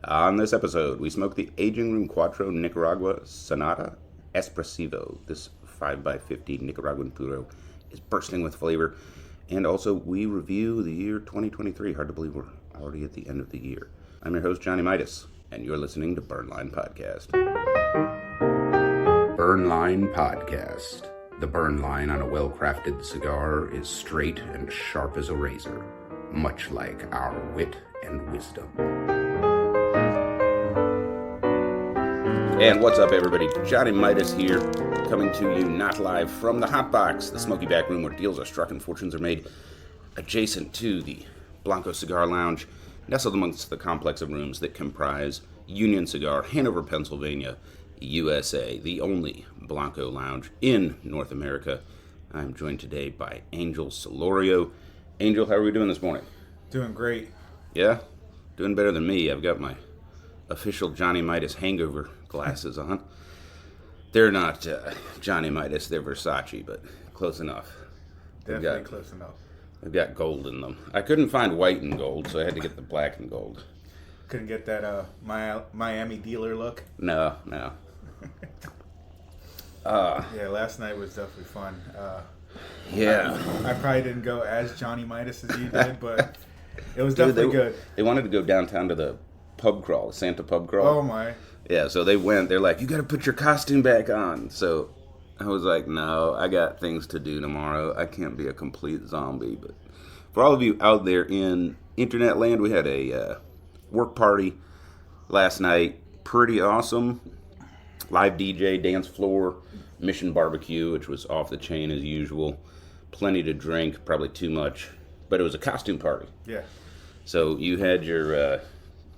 On this episode, we smoke the Aging Room Quattro Nicaragua Sonata Espressivo. This 5x50 Nicaraguan puro is bursting with flavor. And also, we review the year 2023. Hard to believe we're already at the end of the year. I'm your host, Johnny Midas, and you're listening to Burnline Podcast. Burnline Podcast. The burn line on a well-crafted cigar is straight and sharp as a razor, much like our wit and wisdom. And what's up, everybody? Johnny Midas here, coming to you not live from the Hot Box, the smoky back room where deals are struck and fortunes are made, adjacent to the Blanco Cigar Lounge, nestled amongst the complex of rooms that comprise Union Cigar, Hanover, Pennsylvania, USA, the only Blanco lounge in North America. I'm joined today by Angel Solorio. Angel, how are we doing this morning? Doing great. Yeah? Doing better than me. I've got my official Johnny Midas hangover glasses on. They're not Johnny Midas, they're Versace, but close enough. Definitely close enough. They've got gold in them. I couldn't find white and gold, so I had to get the black and gold. Couldn't get that Miami dealer look? No. Yeah, last night was definitely fun. Yeah. I probably didn't go as Johnny Midas as you did, but it was definitely good. They wanted to go downtown to the pub crawl, Santa pub crawl. Oh, my. Yeah, so they went. They're like, you got to put your costume back on. So I was like, no, I got things to do tomorrow. I can't be a complete zombie. But for all of you out there in internet land, we had a work party last night. Pretty awesome. Live DJ, dance floor, Mission Barbecue, which was off the chain as usual. Plenty to drink, probably too much. But it was a costume party. Yeah. So you had your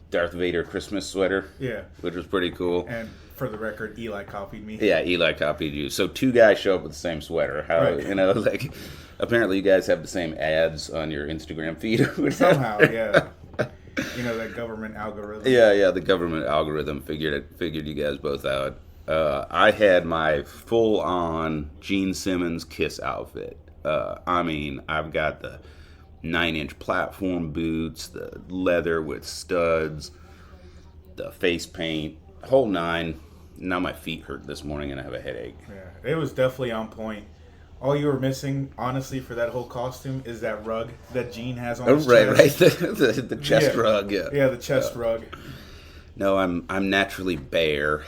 Darth Vader Christmas sweater. Yeah. Which was pretty cool. And for the record, Eli copied me. Yeah, Eli copied you. So two guys show up with the same sweater. How, right. You know, like, apparently you guys have the same ads on your Instagram feed. Somehow, yeah. You know, that government algorithm. Yeah, the government algorithm figured you guys both out. I had my full-on Gene Simmons KISS outfit. I mean, I've got the 9-inch platform boots, the leather with studs, the face paint, whole nine. Now my feet hurt this morning and I have a headache. Yeah, it was definitely on point. All you were missing, honestly, for that whole costume is that rug that Gene has on his chest. Right, the chest rug, yeah. Yeah, the chest rug. No, I'm naturally bare.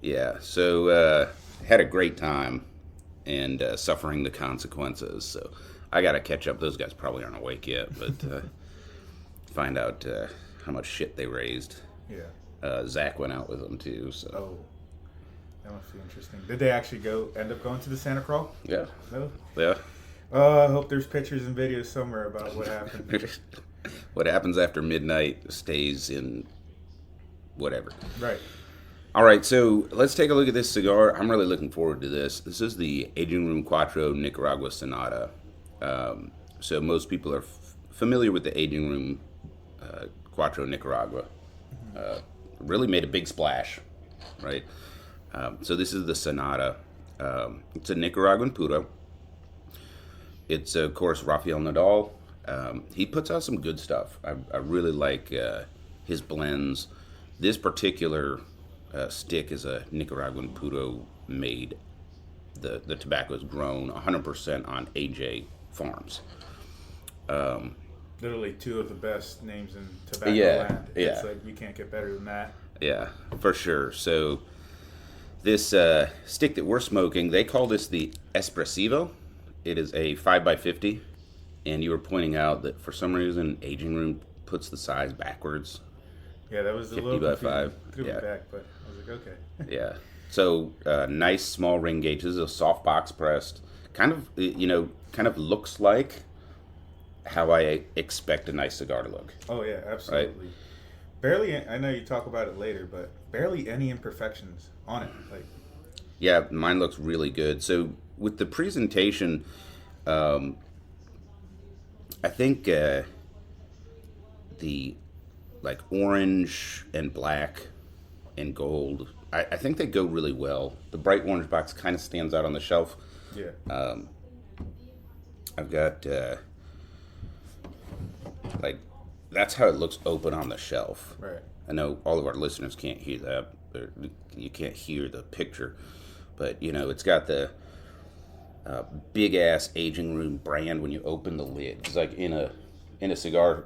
Yeah, so had a great time and suffering the consequences. So I got to catch up. Those guys probably aren't awake yet, but find out how much shit they raised. Yeah. Zach went out with them too. So. Oh. That must be interesting. Did they actually end up going to the Santa Crawl? Yeah. No? Yeah. I hope there's pictures and videos somewhere about what happened. What happens after midnight stays in whatever. Right. All right, so let's take a look at this cigar. I'm really looking forward to this. This is the Aging Room Quattro Nicaragua Sonata. So most people are familiar with the Aging Room Quattro Nicaragua. Really made a big splash, right? So this is the Sonata. It's a Nicaraguan puro. It's, of course, Rafael Nodal. He puts out some good stuff. I really like his blends. This particular stick is a Nicaraguan puro made. The tobacco is grown 100% on AJ farms. Literally two of the best names in tobacco land. It's like you can't get better than that. Yeah, for sure. So this stick that we're smoking, they call this the Espressivo. It is a 5x50, and you were pointing out that for some reason Aging Room puts the size backwards. Yeah, that was a 50 little by 5. Threw me back, but I was like, okay. Yeah. So nice small ring gauge. This is a soft box pressed. Kind of looks like how I expect a nice cigar to look. Oh yeah, absolutely. Right? Barely. I know you talk about it later, but barely any imperfections on it. Like. Yeah, mine looks really good. So with the presentation, I think the like orange and black and gold, I think they go really well. The bright orange box kind of stands out on the shelf. Yeah. I've got like that's how it looks open on the shelf. Right. I know all of our listeners can't hear that. You can't hear the picture. But, it's got the big-ass aging room brand when you open the lid. It's like in a cigar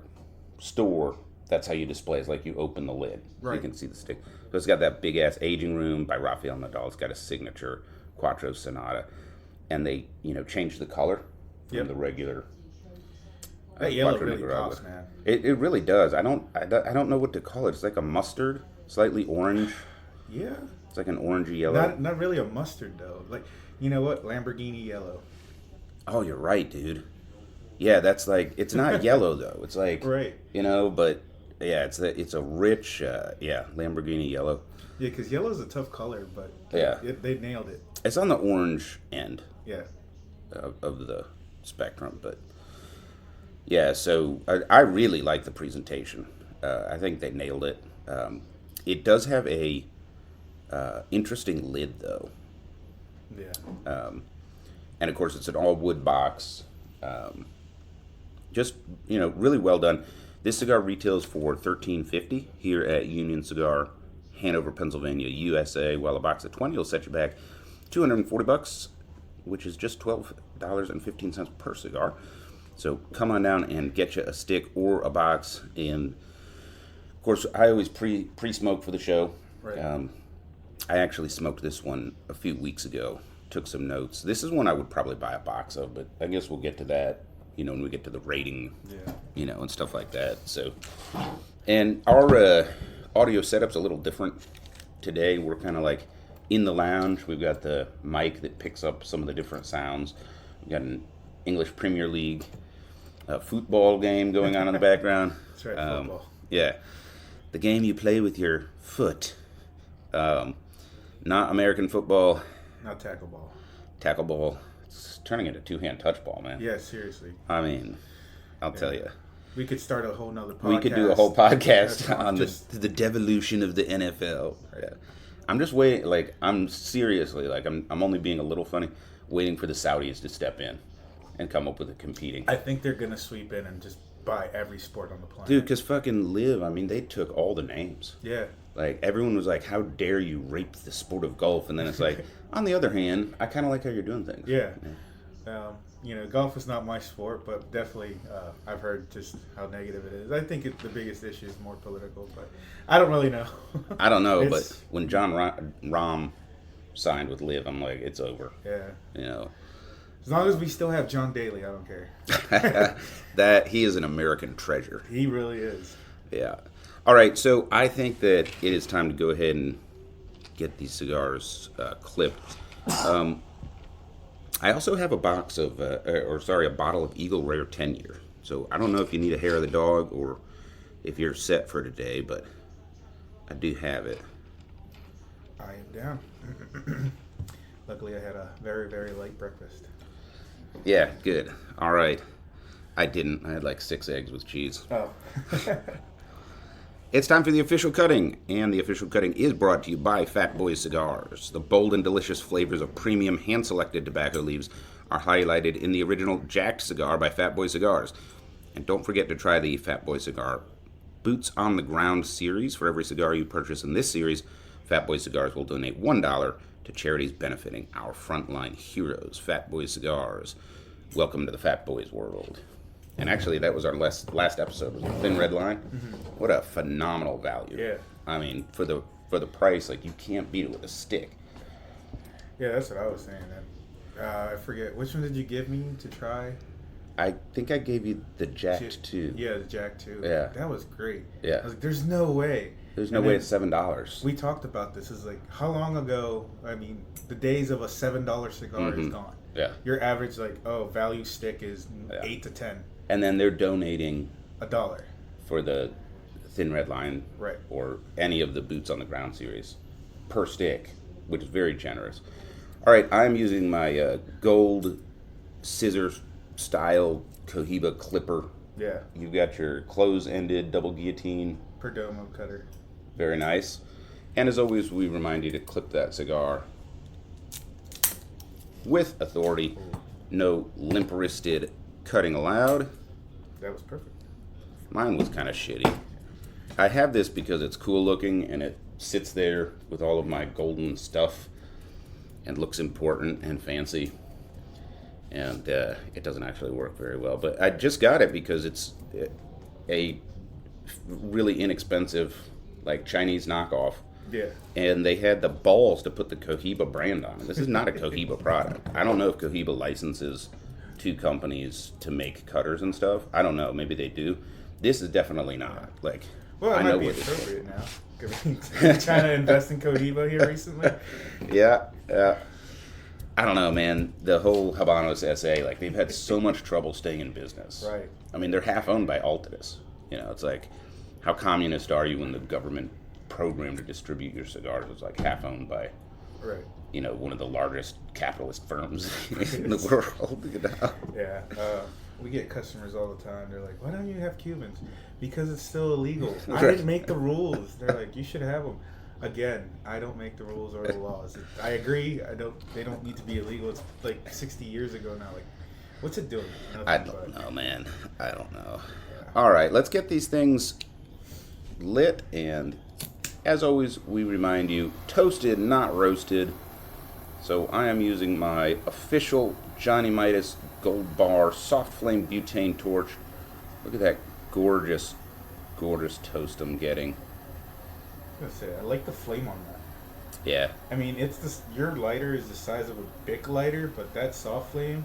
store, that's how you display it. It's like you open the lid. Right. You can see the stick. So it's got that big-ass aging room by Rafael Nodal. It's got a signature Quattro Sonata. And they, changed the color from the regular that yellow really pops, man. It really does. I don't know what to call it. It's like a mustard, slightly orange. Yeah. It's like an orangey yellow. Not really a mustard though. Like, you know what? Lamborghini yellow. Oh, you're right, dude. Yeah, that's like, it's not yellow though. It's like, right. But yeah, it's a rich, Lamborghini yellow. Yeah, because yellow's a tough color, but they nailed it. It's on the orange end. Yeah. Of the spectrum, but yeah. So I really like the presentation. I think they nailed it. It does have a interesting lid though. Yeah. And of course, it's an all wood box. Just really well done. This cigar retails for $13.50 here at Union Cigar, Hanover, Pennsylvania, USA. While a box of 20 will set you back $240, which is just $12.15 per cigar. So come on down and get you a stick or a box. And of course, I always pre-smoke for the show. Right. I actually smoked this one a few weeks ago. Took some notes. This is one I would probably buy a box of, but I guess we'll get to that, when we get to the rating, and stuff like that. So, and our audio setup's a little different today. We're kind of like in the lounge. We've got the mic that picks up some of the different sounds. We've got an English Premier League football game going on in the background. That's right, football. Yeah. The game you play with your foot. Not American football. Not tackle ball. Tackle ball. It's turning into two-hand touch ball, man. Yeah, seriously. I mean, I'll tell you. We could start a whole nother podcast. We could do a whole podcast on the devolution of the NFL. Right. Yeah. I'm just waiting. Like, I'm seriously, like, I'm only being a little funny, waiting for the Saudis to step in and come up with a competing. I think they're going to sweep in and just buy every sport on the planet. Dude, because fucking Live, I mean, they took all the names. Yeah. Like, everyone was like, how dare you rape the sport of golf? And then it's like, on the other hand, I kind of like how you're doing things. Yeah. Golf is not my sport, but definitely I've heard just how negative it is. I think the biggest issue is more political, but I don't really know. I don't know, but when John Rahm signed with Live, I'm like, it's over. Yeah. As long as we still have John Daly, I don't care. That he is an American treasure. He really is. Yeah. All right, so I think that it is time to go ahead and get these cigars clipped. I also have a box of, a bottle of Eagle Rare 10 year. So I don't know if you need a hair of the dog or if you're set for today, but I do have it. I am down. Luckily, I had a very, very light breakfast. Yeah, good. All right. I didn't. I had like 6 eggs with cheese. Oh. It's time for the official cutting, and the official cutting is brought to you by Fat Boy Cigars. The bold and delicious flavors of premium hand-selected tobacco leaves are highlighted in the original Jacked cigar by Fat Boy Cigars. And don't forget to try the Fat Boy Cigar Boots on the Ground series. For every cigar you purchase in this series, Fat Boy Cigars will donate $1 to charities benefiting our frontline heroes. Fat Boy Cigars. Welcome to the Fat Boys world. And actually, that was our last episode. Was the Thin Red Line. Mm-hmm. What a phenomenal value! Yeah. I mean, for the price, like, you can't beat it with a stick. Yeah, that's what I was saying. I forget which one did you give me to try. I think I gave you the Jacked 2. Yeah, the Jacked 2. Yeah, that was great. Yeah, I was like, there's no way. There's no way it's $7. We talked about this. Is like, how long ago? I mean, the days of a $7 cigar is gone. Yeah. Your average value stick is 8 to 10. And then they're donating $1 for the Thin Red Line, right, or any of the Boots on the Ground series per stick, which is very generous. All right, I'm using my gold scissor style Cohiba clipper. Yeah. You've got your close-ended double guillotine Perdomo cutter. Very nice. And as always, we remind you to clip that cigar with authority. No limp-wristed cutting allowed. That was perfect. Mine was kind of shitty. I have this because it's cool looking and it sits there with all of my golden stuff and looks important and fancy. And it doesn't actually work very well. But I just got it because it's a really inexpensive, like, Chinese knockoff. Yeah. And they had the balls to put the Cohiba brand on it. This is not a Cohiba product. I don't know if Cohiba licenses to companies to make cutters and stuff. I don't know. Maybe they do. This is definitely not. Like, Well, it I might know be what it is. appropriate now. Trying to invest in Cohiba here recently. Yeah. I don't know, man. The whole Habanos SA, like, they've had so much trouble staying in business. Right. I mean, they're half owned by Altadis. You know, it's like, how communist are you when the government program to distribute your cigars was like half owned by, Right. you know, one of the largest capitalist firms in the world? You know? Yeah. We get customers all the time. They're like, "Why don't you have Cubans?" Because it's still illegal. I didn't make the rules. They're like, "You should have them." Again, I don't make the rules or the laws. I agree. They don't need to be illegal. It's like 60 years ago now. Like, what's it doing? Nothing, I don't but- know, man. I don't know. Yeah. All right, let's get these things lit, and as always, we remind you, toasted, not roasted. So I am using my official Johnny Midas Gold Bar soft flame butane torch. Look at that gorgeous, gorgeous toast I'm getting. I was gonna say, I like the flame on that. Yeah. I mean, your lighter is the size of a Bic lighter, but that soft flame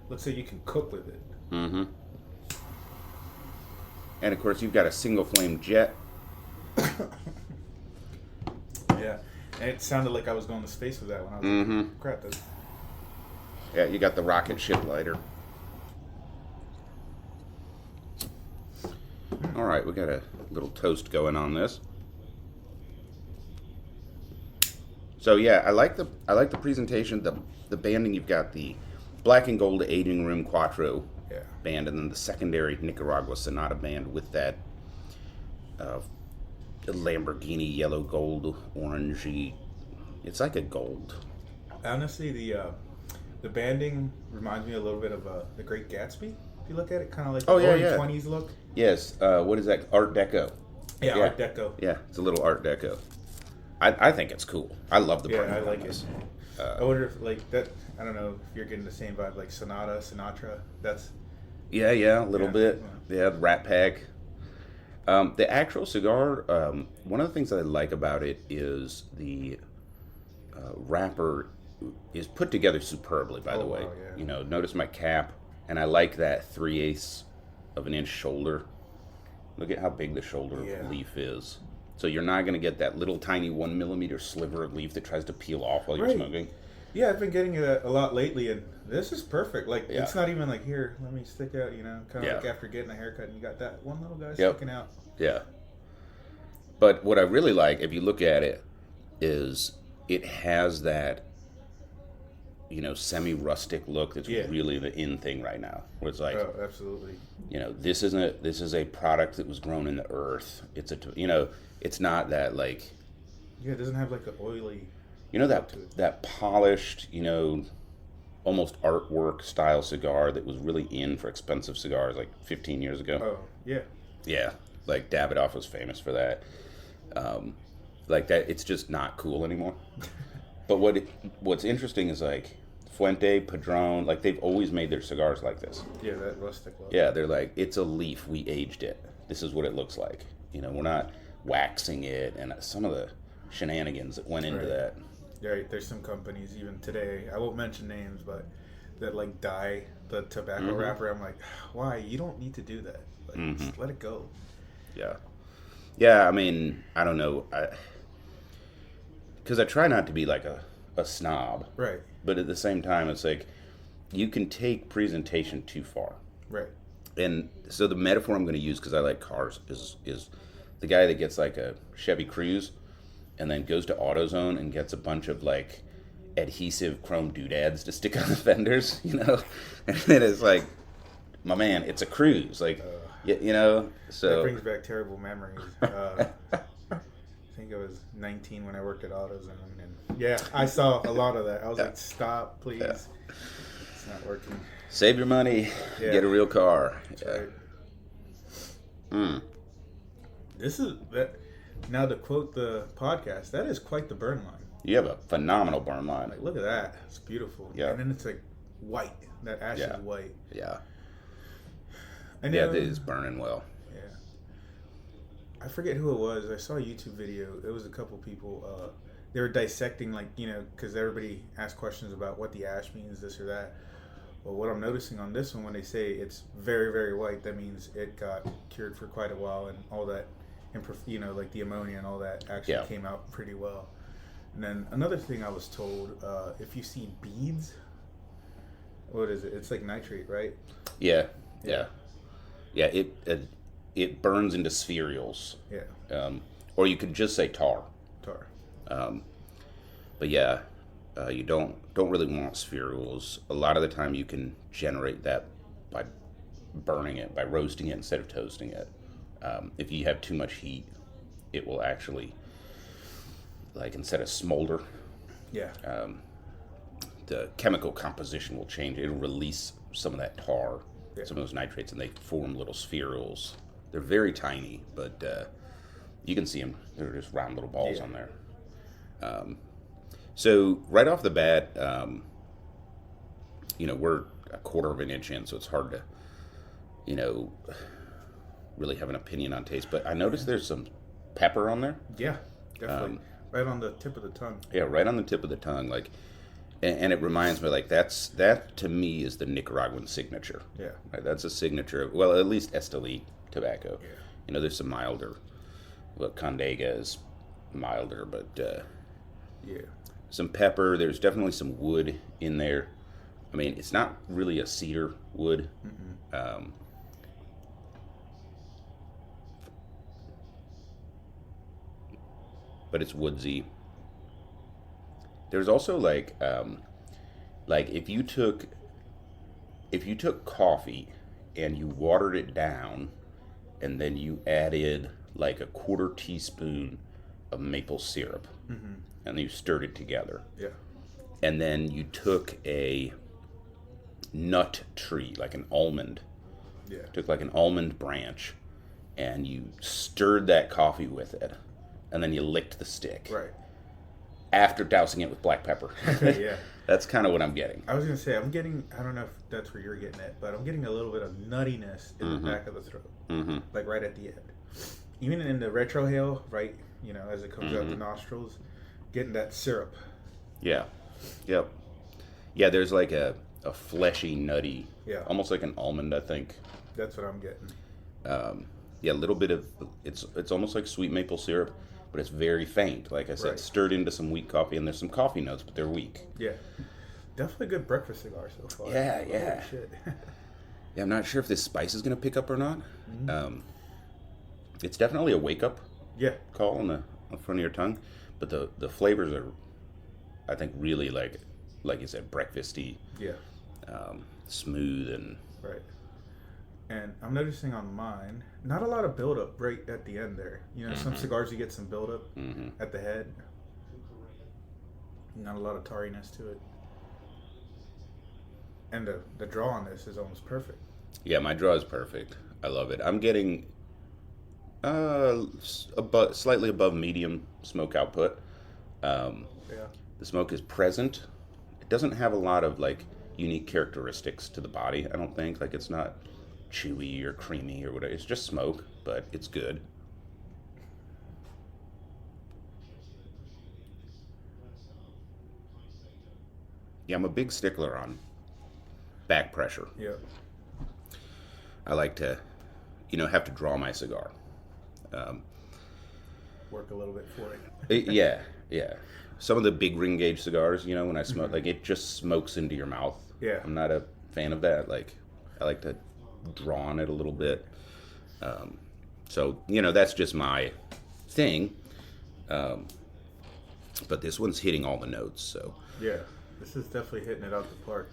looks like you can cook with it. Mm-hmm. And of course, you've got a single flame jet. Yeah, and it sounded like I was going to space with that one. I was Mm-hmm. like, crap, that's... Yeah, you got the rocket ship lighter. All right, we got a little toast going on this. So yeah, I like the presentation, the banding. You've got the black and gold aging room Quattro Yeah. band, and then the secondary Nicaragua Sonata band with that Lamborghini yellow gold orangey. It's like a gold. Honestly, the banding reminds me a little bit of The Great Gatsby. If you look at it, kind of like Oh, the yeah, Roaring yeah. 20s look. Yes. What is that? Art Deco. Yeah, Yeah. Art Deco. Yeah, it's a little Art Deco. I think it's cool. I love the Yeah, brand I on like it. this. I wonder if like that. I don't know if you're getting the same vibe like Sinatra. That's Yeah, a little Yeah. bit. Yeah, the Rat Pack. The actual cigar, one of the things that I like about it is the wrapper is put together superbly, by the Oh, way. wow, yeah. You know, notice my cap, and I like that 3/8 of an inch shoulder. Look at how big the shoulder Yeah. leaf is. So you're not going to get that little tiny 1 millimeter sliver of leaf that tries to peel off while you're Right. smoking. Yeah, I've been getting it a lot lately, and this is perfect. Like, Yeah. it's not even like, here, let me stick out, you know, kind of Yeah. like after getting a haircut, and you got that one little guy Yep. sticking out. Yeah. But what I really like, if you look at it, is it has that, you know, semi-rustic look that's Yeah. really the in thing right now. Where it's like, Oh, absolutely. you know, this is a product that was grown in the earth. It's you know, it's not that like, Yeah, it doesn't have like the oily. you know, look to it. that polished, you know, almost artwork style cigar that was really in for expensive cigars like 15 years ago. Oh, yeah. Yeah, like Davidoff was famous for that. Like that, it's just not cool anymore. But what's interesting is like Fuente, Padron, like they've always made their cigars like this. Yeah, that rustic look. Yeah, they're like, it's a leaf, we aged it. This is what it looks like. You know, we're not waxing it, and some of the shenanigans that went into Right. that. Yeah, there's some companies even today, I won't mention names, but that like dye the tobacco Mhm. wrapper. I'm like, why? You don't need to do that. Like, Mhm. just let it go. Yeah. Yeah, I mean, I don't know. Because I try not to be like a snob, Right, but at the same time, it's like you can take presentation too far. right. And so the metaphor I'm going to use, because I like cars, is the guy that gets like a Chevy Cruze and then goes to AutoZone and gets a bunch of like adhesive chrome doodads to stick on the fenders, you know? And then it's like, my man, it's a Cruze. Like, you know? That So, brings back terrible memories. I think I was 19 when I worked at AutoZone, and yeah, I saw a lot of that. I was like, stop, please. Yeah. It's not working. save your money, Yeah. get a real car. That's Yeah. right. Hmm. This is that. Now to quote the podcast, that is quite the burn line. You have a phenomenal burn line. Like, look at that. It's beautiful. Yeah. And then it's like white. That ash is white. Yeah. And Yeah, then, it is burning well. Yeah. I forget who it was. I saw a YouTube video. It was a couple people. They were dissecting, like, because everybody asked questions about what the ash means, this or that. Well, what I'm noticing on this one, when they say it's very, very white, that means it got cured for quite a while, and all that, like the ammonia and all that actually came out pretty well. And then another thing I was told, if you see beads, what is it? It's like nitrate, right? Yeah. It burns into spherules. Yeah. Or you could just say tar. But yeah, you don't really want spherules. A lot of the time, you can generate that by burning it, by roasting it instead of toasting it. If you have too much heat, it will actually, like, instead of smolder, the chemical composition will change. It'll release some of that tar, some of those nitrates, and they form little spherules. They're very tiny, but you can see them. They're just round little balls on there. So right off the bat, we're a quarter of an inch in, so it's hard to, really have an opinion on taste. But I noticed there's some pepper on there. Yeah, definitely. Right on the tip of the tongue. Yeah, right on the tip of the tongue. Like, and it reminds me, like, that to me is the Nicaraguan signature. Yeah. Right? That's a signature of, well, at least Esteli tobacco. Yeah. There's some milder. Well, Condega is milder, but some pepper. There's definitely some wood in there. I mean, it's not really a cedar wood. But it's woodsy. There's also like if you took coffee and you watered it down, and then you added like a quarter teaspoon of maple syrup, and you stirred it together. Yeah. And then you took a nut tree, like an almond. Yeah. Took like an almond branch, and you stirred that coffee with it, and then you licked the stick. Right. After dousing it with black pepper. Yeah. That's kind of what I'm getting. I was going to say, I'm getting, I don't know if that's where you're getting it, but I'm getting a little bit of nuttiness in the back of the throat. Like right at the end. Even in the retrohale, right, as it comes out the nostrils, getting that syrup. Yeah. Yep. Yeah, there's like a fleshy, nutty, almost like an almond, I think. That's what I'm getting. A little bit of, it's almost like sweet maple syrup, but it's very faint. Like I said, stirred into some weak coffee, and there's some coffee notes, but they're weak. Yeah. Definitely a good breakfast cigar so far. Yeah. Holy shit. Yeah, I'm not sure if this spice is going to pick up or not. It's definitely a wake-up call on the front of your tongue, but the flavors are, I think, really like you said, breakfasty. Yeah. Smooth and... Right. And I'm noticing on mine, not a lot of buildup right at the end there. Some cigars you get some buildup at the head. Not a lot of tariness to it. And the draw on this is almost perfect. Yeah, my draw is perfect. I love it. I'm getting slightly above medium smoke output. The smoke is present. It doesn't have a lot of like unique characteristics to the body, I don't think. Like, it's not chewy or creamy or whatever. It's just smoke, but it's good. Yeah, I'm a big stickler on back pressure. Yeah. I like to, have to draw my cigar. Work a little bit for it. Yeah. Some of the big ring gauge cigars, when I smoke, like, it just smokes into your mouth. Yeah. I'm not a fan of that. Like, I like to draw on it a little bit. So, that's just my thing. But this one's hitting all the notes, so. Yeah, this is definitely hitting it out the park.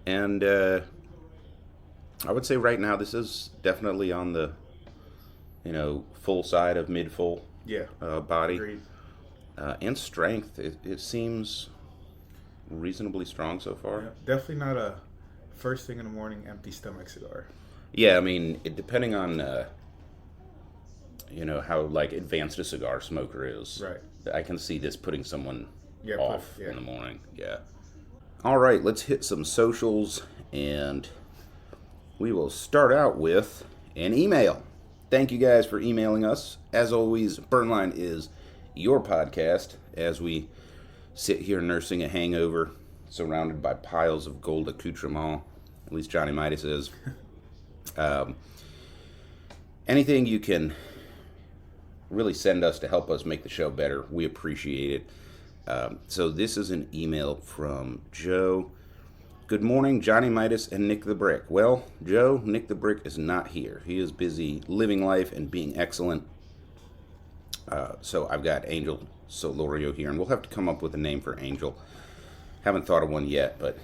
And I would say right now this is definitely on the, full side of mid-full body. Agreed. And strength. It seems reasonably strong so far. Yeah, definitely not a first thing in the morning empty stomach cigar. Yeah, I mean, depending on how like advanced a cigar smoker is. Right. I can see this putting someone Yeah, off yeah. in the morning. Yeah. All right, let's hit some socials, and we will start out with an email. Thank you guys for emailing us. As always, Burnline is your podcast as we sit here nursing a hangover, surrounded by piles of gold accoutrement. At least Johnny Midas is. Anything you can really send us to help us make the show better, we appreciate it. So this is an email from Joe. Good morning, Johnny Midas and Nick the Brick. Well, Joe, Nick the Brick is not here. He is busy living life and being excellent. So I've got Angel Solorio here, and we'll have to come up with a name for Angel. Haven't thought of one yet, but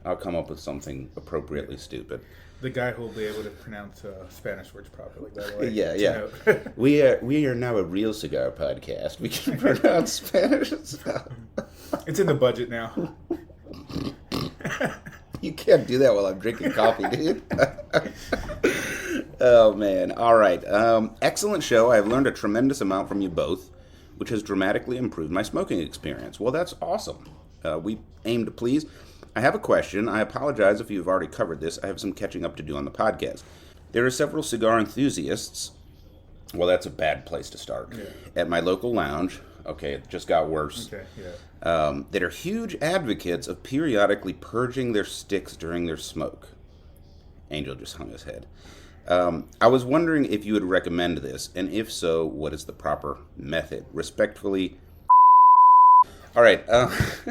I'll come up with something appropriately stupid. The guy who will be able to pronounce Spanish words properly, by the way. Yeah. We are now a real cigar podcast. We can pronounce Spanish stuff. It's in the budget now. You can't do that while I'm drinking coffee, dude. Oh, man. All right. Excellent show. I have learned a tremendous amount from you both, which has dramatically improved my smoking experience. Well, that's awesome. We aim to please. I have a question. I apologize if you've already covered this. I have some catching up to do on the podcast. There are several cigar enthusiasts. Well, that's a bad place to start. Yeah. At my local lounge. Okay, it just got worse. Okay, yeah. That are huge advocates of periodically purging their sticks during their smoke. Angel just hung his head. I was wondering if you would recommend this, and if so, what is the proper method? Respectfully. All right.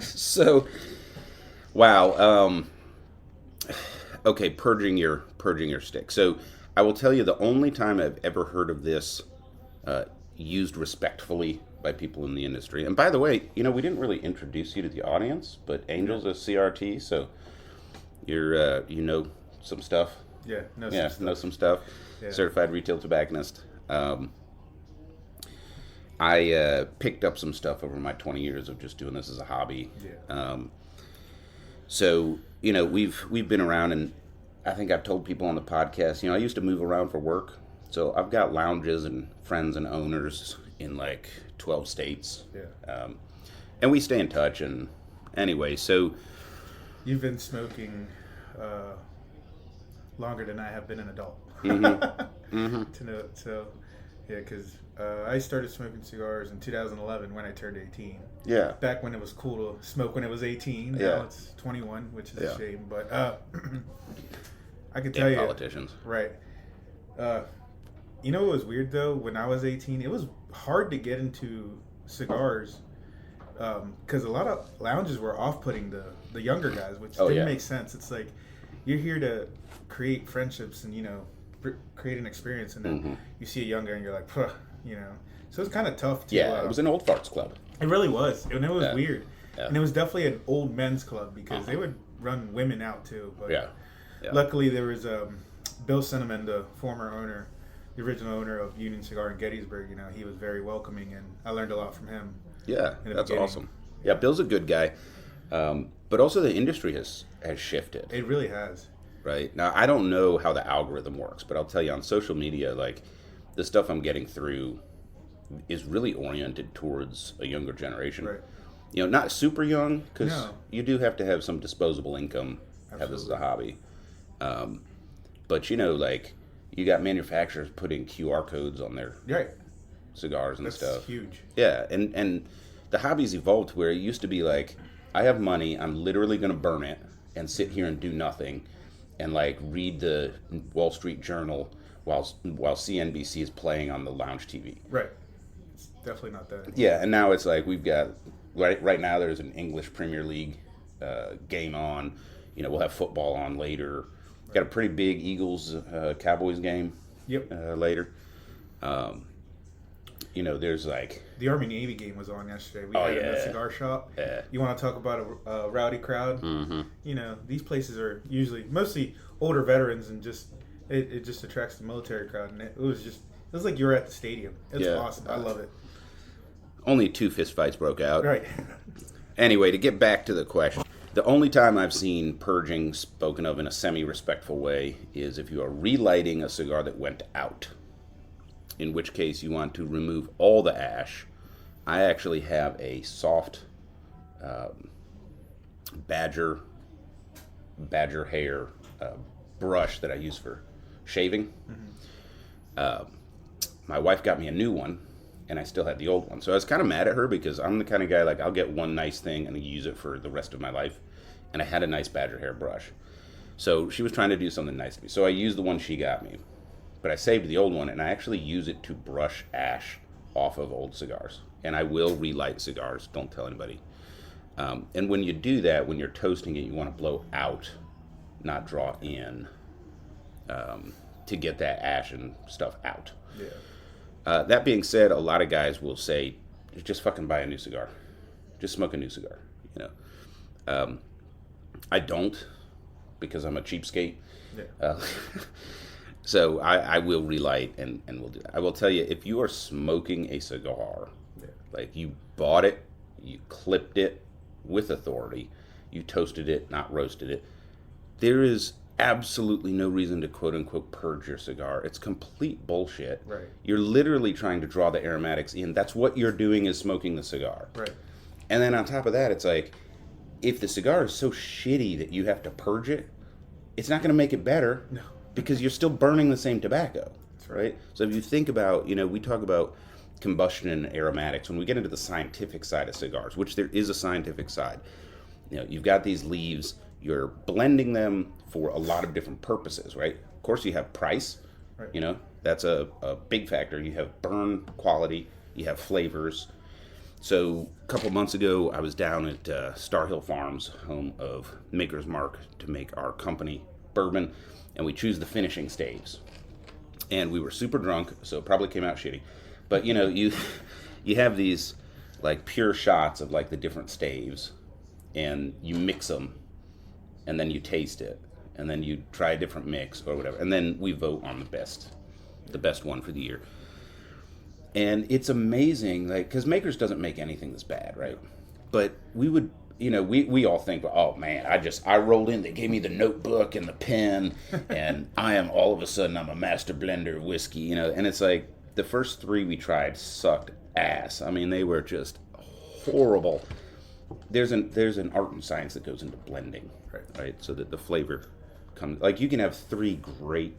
So, wow. Okay, purging your stick. So, I will tell you the only time I've ever heard of this used respectfully by people in the industry. And by the way, we didn't really introduce you to the audience, but Angel's a CRT, so you're some stuff. Yeah, know some stuff. Yeah. Certified retail tobacconist. I picked up some stuff over my 20 years of just doing this as a hobby. Yeah. So we've been around, and I think I've told people on the podcast. I used to move around for work, so I've got lounges and friends and owners in like 12 states. Yeah. And we stay in touch. And anyway, so you've been smoking longer than I have been an adult. Mm-hmm. Mm-hmm. To know, so yeah, because I started smoking cigars in 2011 when I turned 18. Yeah. Back when it was cool to smoke when it was 18. Now it's 21, which is a shame. But I can tell you, politicians, right? What was weird though? When I was 18, it was hard to get into cigars because a lot of lounges were off-putting the younger guys, which didn't make sense. It's like you're here to create friendships and create an experience, and then you see a young guy and you're like, Puh, So it's kind of tough. It was an old farts club. It really was, and it was weird, yeah. And it was definitely an old men's club because they would run women out too. But yeah. Luckily, there was Bill Cinnamon, the former owner. The original owner of Union Cigar in Gettysburg, he was very welcoming, and I learned a lot from him. Yeah, that's awesome. Yeah, Bill's a good guy, but also the industry has shifted. It really has. Right now, I don't know how the algorithm works, but I'll tell you on social media, like the stuff I'm getting through is really oriented towards a younger generation. Right. Not super young because you do have to have some disposable income. Absolutely. Have this as a hobby, but like. You got manufacturers putting QR codes on their cigars and stuff. That's huge. Yeah, and the hobby's evolved where it used to be like, I have money, I'm literally going to burn it and sit here and do nothing and like read the Wall Street Journal while CNBC is playing on the lounge TV. Right. It's definitely not that. Yeah, and now it's like we've got, right now there's an English Premier League game on. We'll have football on later. Got a pretty big Eagles Cowboys game. Yep. Later. There's like the Army Navy game was on yesterday. We had it in a cigar shop. Yeah. You want to talk about a rowdy crowd? Mm-hmm. These places are mostly older veterans, and it just attracts the military crowd. And it was like you were at the stadium. It's awesome. I love it. Only 2 fist fights broke out. Right. Anyway, to get back to the question. The only time I've seen purging spoken of in a semi-respectful way is if you are relighting a cigar that went out, in which case you want to remove all the ash. I actually have a soft badger hair brush that I use for shaving. My wife got me a new one, and I still had the old one. So I was kind of mad at her because I'm the kind of guy, like, I'll get one nice thing and use it for the rest of my life. And I had a nice badger hair brush. So she was trying to do something nice to me. So I used the one she got me. But I saved the old one, and I actually use it to brush ash off of old cigars. And I will relight cigars. Don't tell anybody. And when you do that, when you're toasting it, you want to blow out, not draw in, to get that ash and stuff out. Yeah. That being said, a lot of guys will say, just fucking buy a new cigar. Just smoke a new cigar, you know. I don't, because I'm a cheapskate. Yeah. So I will relight and will do that. I will tell you, if you are smoking a cigar, like you bought it, you clipped it with authority, you toasted it, not roasted it, there is absolutely no reason to quote-unquote purge your cigar. It's complete bullshit. Right. You're literally trying to draw the aromatics in. That's what you're doing, is smoking the cigar. Right. And then on top of that, it's like, if the cigar is so shitty that you have to purge it, it's not going to make it better. No. Because you're still burning the same tobacco. That's right. So if you think about, we talk about combustion and aromatics. When we get into the scientific side of cigars, which there is a scientific side, you've got these leaves, you're blending them for a lot of different purposes, right? Of course, you have price, right. That's a big factor. You have burn quality, you have flavors. So a couple months ago, I was down at Star Hill Farms, home of Maker's Mark, to make our company bourbon, and we choose the finishing staves. And we were super drunk, so it probably came out shitty. But, you have these, like, pure shots of, like, the different staves, and you mix them, and then you taste it, and then you try a different mix or whatever, and then we vote on the best one for the year. And it's amazing, like, because Makers doesn't make anything that's bad, right? But we would, we all think, oh man, I rolled in, they gave me the notebook and the pen, and I'm a master blender of whiskey, and it's like, the first 3 we tried sucked ass. I mean, they were just horrible. There's an art and science that goes into blending, right? So that the flavor comes, like, you can have 3 great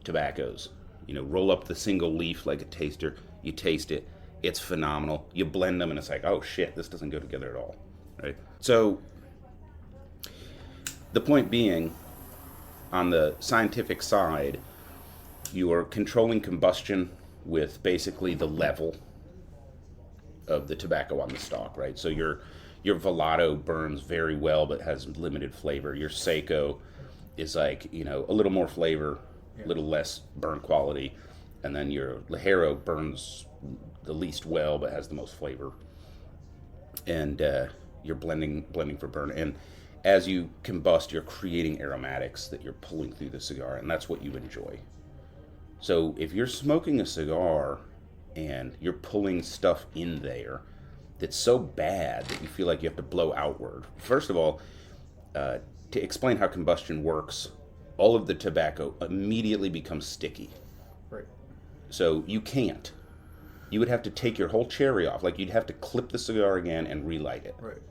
tobaccos, roll up the single leaf like a taster, you taste it, it's phenomenal. You blend them and it's like, oh shit, this doesn't go together at all, right? So the point being, on the scientific side, you are controlling combustion with basically the level of the tobacco on the stalk, right? So your Velato burns very well but has limited flavor. Your Seco is like, a little more flavor, a little less burn quality. And then your Ligero burns the least well but has the most flavor. And you're blending for burn. And as you combust, you're creating aromatics that you're pulling through the cigar, and that's what you enjoy. So if you're smoking a cigar and you're pulling stuff in there that's so bad that you feel like you have to blow outward, first of all, to explain how combustion works, all of the tobacco immediately becomes sticky. Right. So you can't. You would have to take your whole cherry off. Like, you'd have to clip the cigar again and relight it. Right.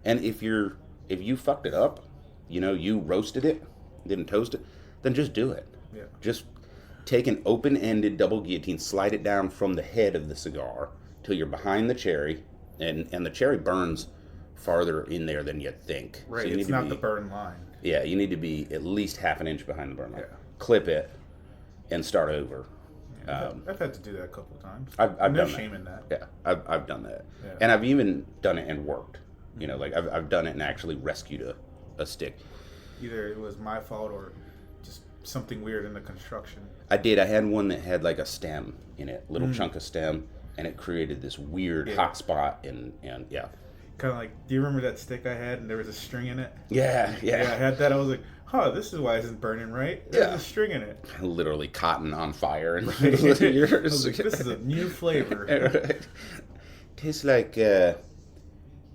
And if you fucked it up, you roasted it, didn't toast it, then just do it. Yeah. Just take an open-ended double guillotine, slide it down from the head of the cigar till you're behind the cherry, and the cherry burns farther in there than you think. Right, so it's not the burn line. Yeah, you need to be at least half an inch behind the burn line. Yeah. Clip it and start over. Yeah, I've had to do that a couple of times. I've no done shame in that. Yeah, I've done that. Yeah. And I've even done it and worked. Like I've done it and actually rescued a stick. Either it was my fault or just something weird in the construction. I did. I had one that had like a stem in it, little chunk of stem, and it created this weird hot spot. And yeah. Kind of like, do you remember that stick I had and there was a string in it? Yeah. Yeah, I had that. I was like, this is why it isn't burning right. There's a string in it. Literally cotton on fire. And right. I was like, this is a new flavor. Right. Tastes like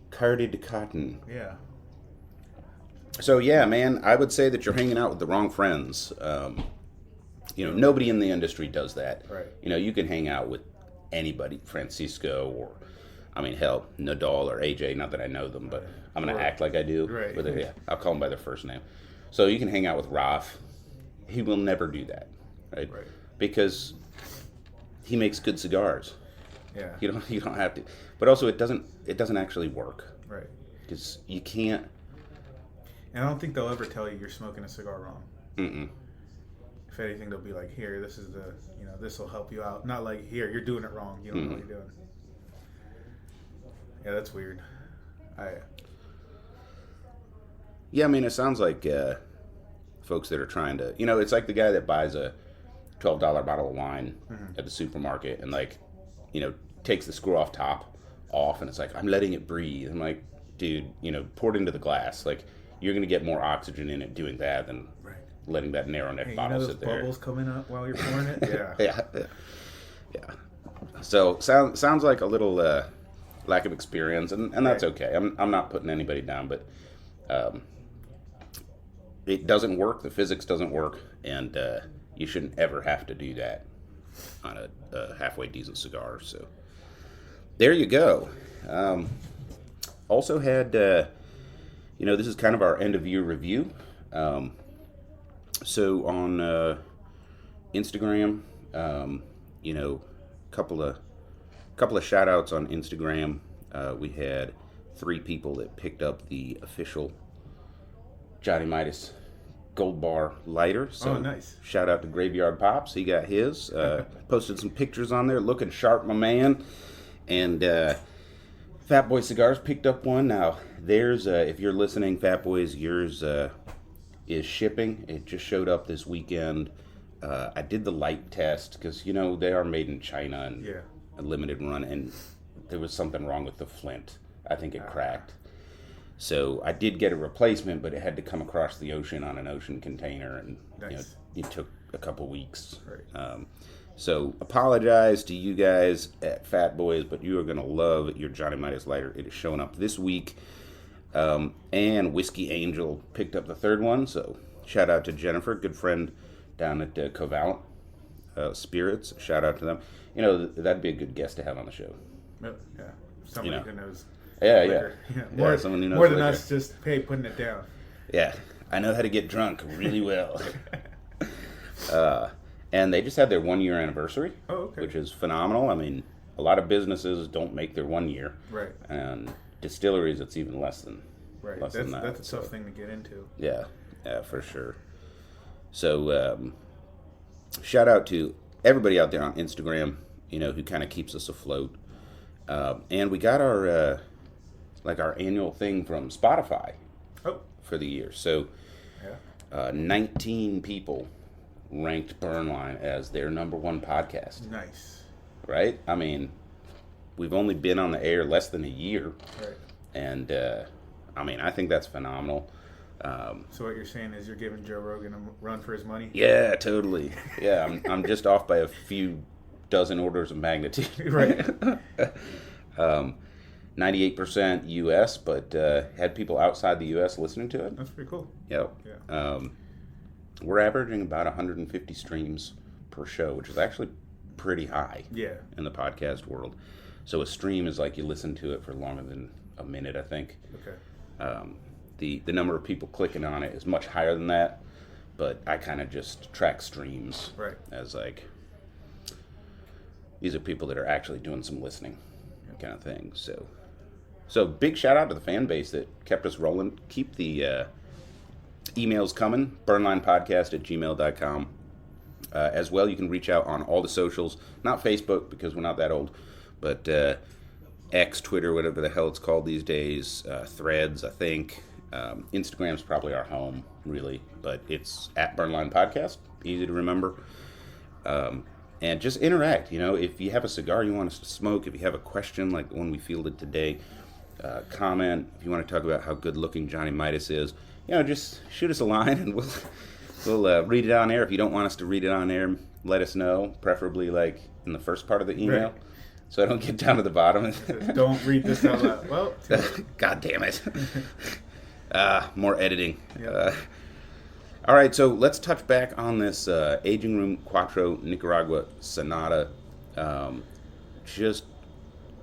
carded cotton. Yeah. So yeah, man, I would say that you're hanging out with the wrong friends. Nobody in the industry does that. Right. You can hang out with anybody, Francisco, or hell, Nodal or AJ. Not that I know them, but I'm gonna act like I do. Right. But yeah, I'll call them by their first name. So you can hang out with Raf. He will never do that, right? Right. Because he makes good cigars. Yeah. You don't have to. But also, it doesn't actually work. Right. Because you can't. And I don't think they'll ever tell you you're smoking a cigar wrong. Mm-mm. If anything, they'll be like, here, this is this will help you out. Not like, here, you're doing it wrong. You don't know what you're doing. Yeah, that's weird. Yeah, it sounds like folks that are trying to, it's like the guy that buys a $12 bottle of wine at the supermarket and takes the screw off top off, and it's like, I'm letting it breathe. I'm like, dude, pour it into the glass. Like, you're going to get more oxygen in it doing that than letting that narrow neck bottle sit there. Bubbles coming up while you're pouring it? Yeah. Yeah. So sounds like a little lack of experience, and that's okay. I'm not putting anybody down, but it doesn't work. The physics doesn't work, and you shouldn't ever have to do that on a halfway decent cigar. So there you go. Also had, this is kind of our end of year review. So on Instagram, couple of shout outs on Instagram. We had 3 people that picked up the official Johnny Midas Gold Bar lighter. So nice. Shout out to Graveyard Pops. He got his. Posted some pictures on there. Looking sharp, my man. And Fat Boy Cigars picked up one. Now, there's, if you're listening, Fat Boys, yours is shipping. It just showed up this weekend. I did the light test because, they are made in China and a limited run. And there was something wrong with the flint. I think it cracked. So I did get a replacement, but it had to come across the ocean on an ocean container, and it took a couple weeks. Right. So apologize to you guys at Fat Boys, but you are going to love your Johnny Midas lighter. It is showing up this week. And Whiskey Angel picked up the 3rd one, so shout out to Jennifer, good friend down at Covalent Spirits. Shout out to them. That'd be a good guest to have on the show. Yeah. Somebody who knows. Yeah. More, someone who knows more than liquor. us just putting it down. Yeah, I know how to get drunk really well. And they just had their 1-year anniversary, which is phenomenal. A lot of businesses don't make their 1 year. Right. And distilleries, it's even less than than that. That's a tough thing to get into. Yeah, for sure. So, shout out to everybody out there on Instagram, who kind of keeps us afloat. And we got our annual thing from Spotify for the year. So, 19 people ranked Burnline as their #1 podcast. Nice. Right? We've only been on the air less than a year. Right. And, I think that's phenomenal. So what you're saying is you're giving Joe Rogan a run for his money? Yeah, totally. Yeah, I'm just off by a few dozen orders of magnitude. Right. 98% U.S., but had people outside the U.S. listening to it. That's pretty cool. Yep. Yeah. We're averaging about 150 streams per show, which is actually pretty high. Yeah. In the podcast world. So a stream is like you listen to it for longer than a minute, I think. Okay. The number of people clicking on it is much higher than that, but I kind of just track streams as these are people that are actually doing some listening kind of thing. So big shout out to the fan base that kept us rolling. Keep the emails coming, burnlinepodcast@gmail.com. As well, you can reach out on all the socials, not Facebook because we're not that old, but X, Twitter, whatever the hell it's called these days, Threads, I think. Instagram's probably our home, really, but it's @Burnline Podcast, easy to remember. And just interact, if you have a cigar you want us to smoke, if you have a question like the one we fielded today, comment. If you want to talk about how good looking Johnny Midas is, just shoot us a line and we'll read it on air. If you don't want us to read it on air, let us know, preferably like in the first part of the email. Right. So I don't get down to the bottom. Don't read this out loud. Well, God damn it. More editing. Yep. All right, so let's touch back on this aging room Quattro Nicaragua Sonata. Um, just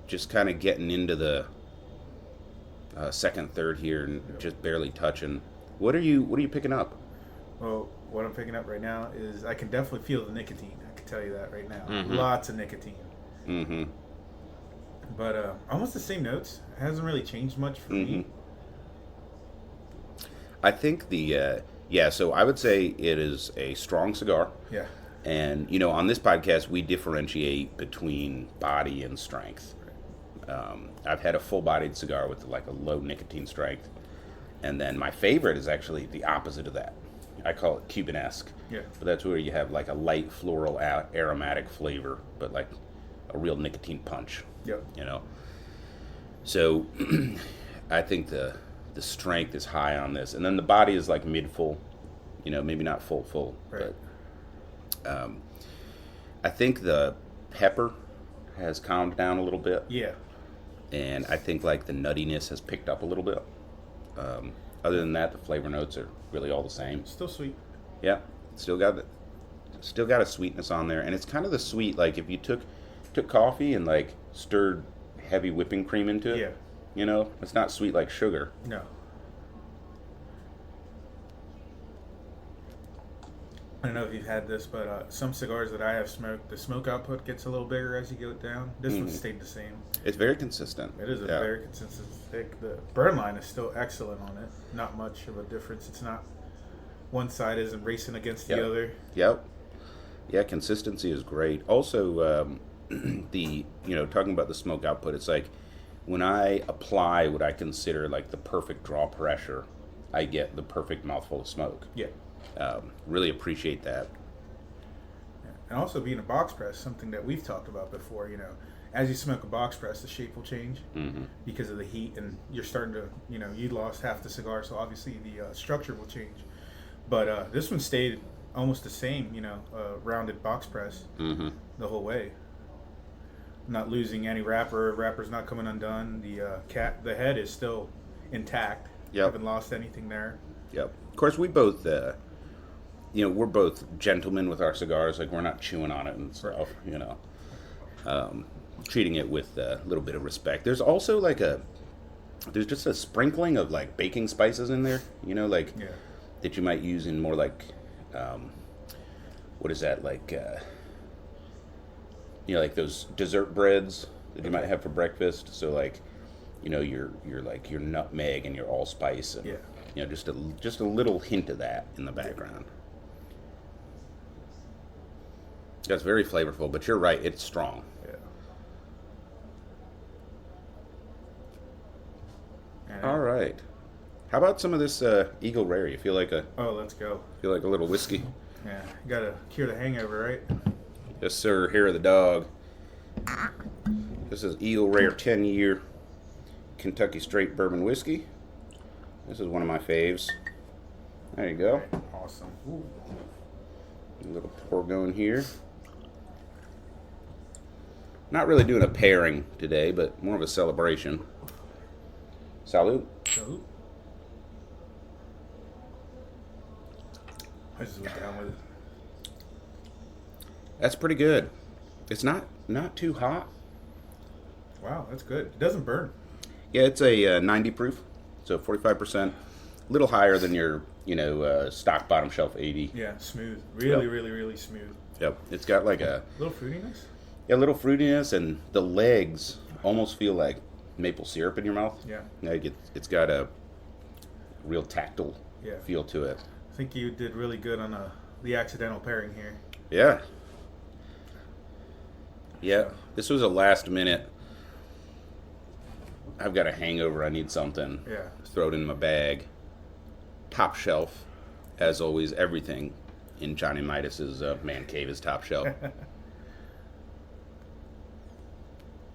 just kind of getting into the second, third here, and just barely touching. What are you picking up? Well, what I'm picking up right now is I can definitely feel the nicotine. I can tell you that right now. Mm-hmm. Lots of nicotine. Mm-hmm. But almost the same notes. It hasn't really changed much for Mm-hmm. me. I think so I would say it is a strong cigar. Yeah. And, on this podcast, we differentiate between body and strength. I've had a full-bodied cigar with like a low nicotine strength. And then my favorite is actually the opposite of that. I call it Cuban-esque. Yeah. But that's where you have like a light floral aromatic flavor, but like a real nicotine punch. Yep. So I think the strength is high on this. And then the body is like mid-full. Maybe not full. Right. But I think the pepper has calmed down a little bit. Yeah. And I think like the nuttiness has picked up a little bit. Other than that, the flavor notes are really all the same. Still sweet. Yeah, still got a sweetness on there, and it's kind of the sweet like if you took coffee and like stirred heavy whipping cream into it. Yeah. It's not sweet like sugar. No. I don't know if you've had this, but some cigars that I have smoked, the smoke output gets a little bigger as you go down. This one stayed the same. It's very consistent. It is a very consistent stick. The burn line is still excellent on it. Not much of a difference. It's not one side isn't racing against the other. Yep. Yeah, consistency is great. Also, talking about the smoke output, it's like when I apply what I consider like the perfect draw pressure, I get the perfect mouthful of smoke. Yeah. Really appreciate that. And also being a box press, something that we've talked about before, as you smoke a box press, the shape will change because of the heat, and you're starting to, you lost half the cigar, so obviously the structure will change. But this one stayed almost the same, rounded box press the whole way. Not losing any wrapper's not coming undone. The head is still intact. Yep. Haven't lost anything there. Yep. Of course, we both, we're both gentlemen with our cigars. Like, we're not chewing on it and stuff, treating it with a little bit of respect. There's also like there's just a sprinkling of like baking spices in there, that you might use in more like, what is that, like, like those dessert breads that you might have for breakfast. So like, your nutmeg and your allspice and just a little hint of that in the background. That's very flavorful, but you're right, it's strong. Yeah. All right. How about some of this Eagle Rare? You feel like Let's go. a little whiskey? Yeah, gotta cure the hangover, right? Yes, sir. Hair of the dog. This is Eagle Rare 10-year Kentucky Straight Bourbon Whiskey. This is one of my faves. There you go. Right. Awesome. Ooh. A little pour going here. Not really doing a pairing today, but more of a celebration. Salud. Salute. I just went down with it. That's pretty good. It's not too hot. Wow, that's good. It doesn't burn. Yeah, it's a 90 proof, so 45%. A little higher than your, stock bottom shelf 80. Yeah, smooth. Really, really, really smooth. Yep. It's got like a Little fruitiness? yeah, little fruitiness, and the legs almost feel like maple syrup in your mouth. Yeah. Like it's got a real tactile feel to it. I think you did really good on the accidental pairing here. Yeah. Yeah. This was a last minute. I've got a hangover. I need something. Yeah. Throw it in my bag. Top shelf, as always. Everything in Johnny Midas's man cave is top shelf.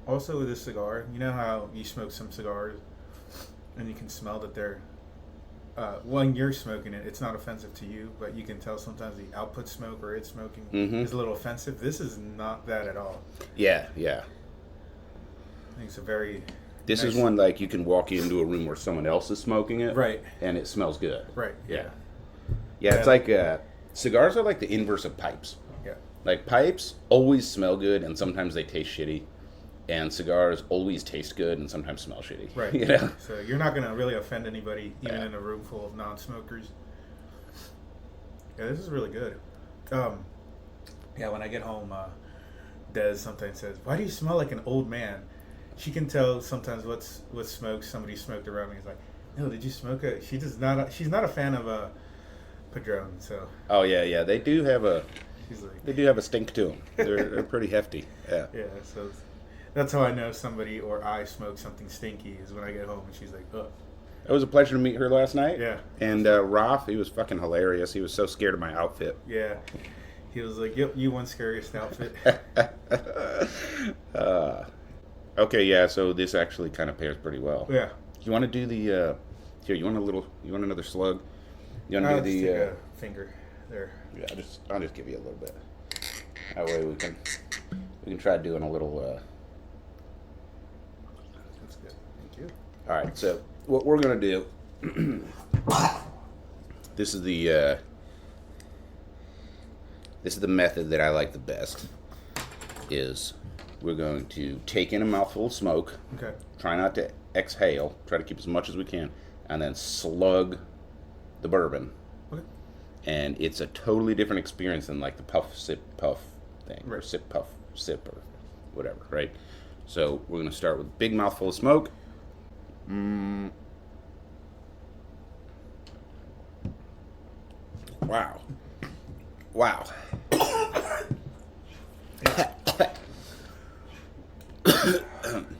Also with this cigar, you know how you smoke some cigars and you can smell that they're when you're smoking it, it's not offensive to you, but you can tell sometimes the output smoke or it's smoking is a little offensive. This is not that at all. Yeah. I think it's a very This is one like you can walk into a room where someone else is smoking it, Right. and it smells good. Right. Yeah. Yeah, it's like cigars are like the inverse of pipes. Yeah. Like pipes always smell good, and sometimes they taste shitty, and cigars always taste good and sometimes smell shitty. Right. You know. So you're not gonna really offend anybody, even in a room full of non-smokers. Yeah, this is really good. Yeah, when I get home, Des sometimes says, "Why do you smell like an old man?" She can tell sometimes what smokes somebody smoked around me. He's like, "No, did you smoke a?" She does not. She's not a fan of Padron. So. Oh yeah. They do have a. She's like. They do have a stink to them. They're pretty hefty. Yeah. Yeah. So that's how I know somebody or I smoke something stinky is when I get home and she's like, "Oh." It was a pleasure to meet her last night. Yeah. And Ralph, he was fucking hilarious. He was so scared of my outfit. Yeah. He was like, "Yep, you won scariest outfit." Okay, yeah. So this actually kind of pairs pretty well. Yeah. You want to do the? Here, you want another slug? You want to do the? Take a finger there. Yeah, I'll just give you a little bit. That way we can try doing a little. That's good. Thank you. All right. So what we're gonna do? This is the method that I like the best. Is we're going to take in a mouthful of smoke. Okay. Try not to exhale. Try to keep as much as we can, and then slug the bourbon. Okay. And it's a totally different experience than like the puff sip puff thing, Right. or sip puff sip or whatever, right? So we're gonna start with a big mouthful of smoke. Wow.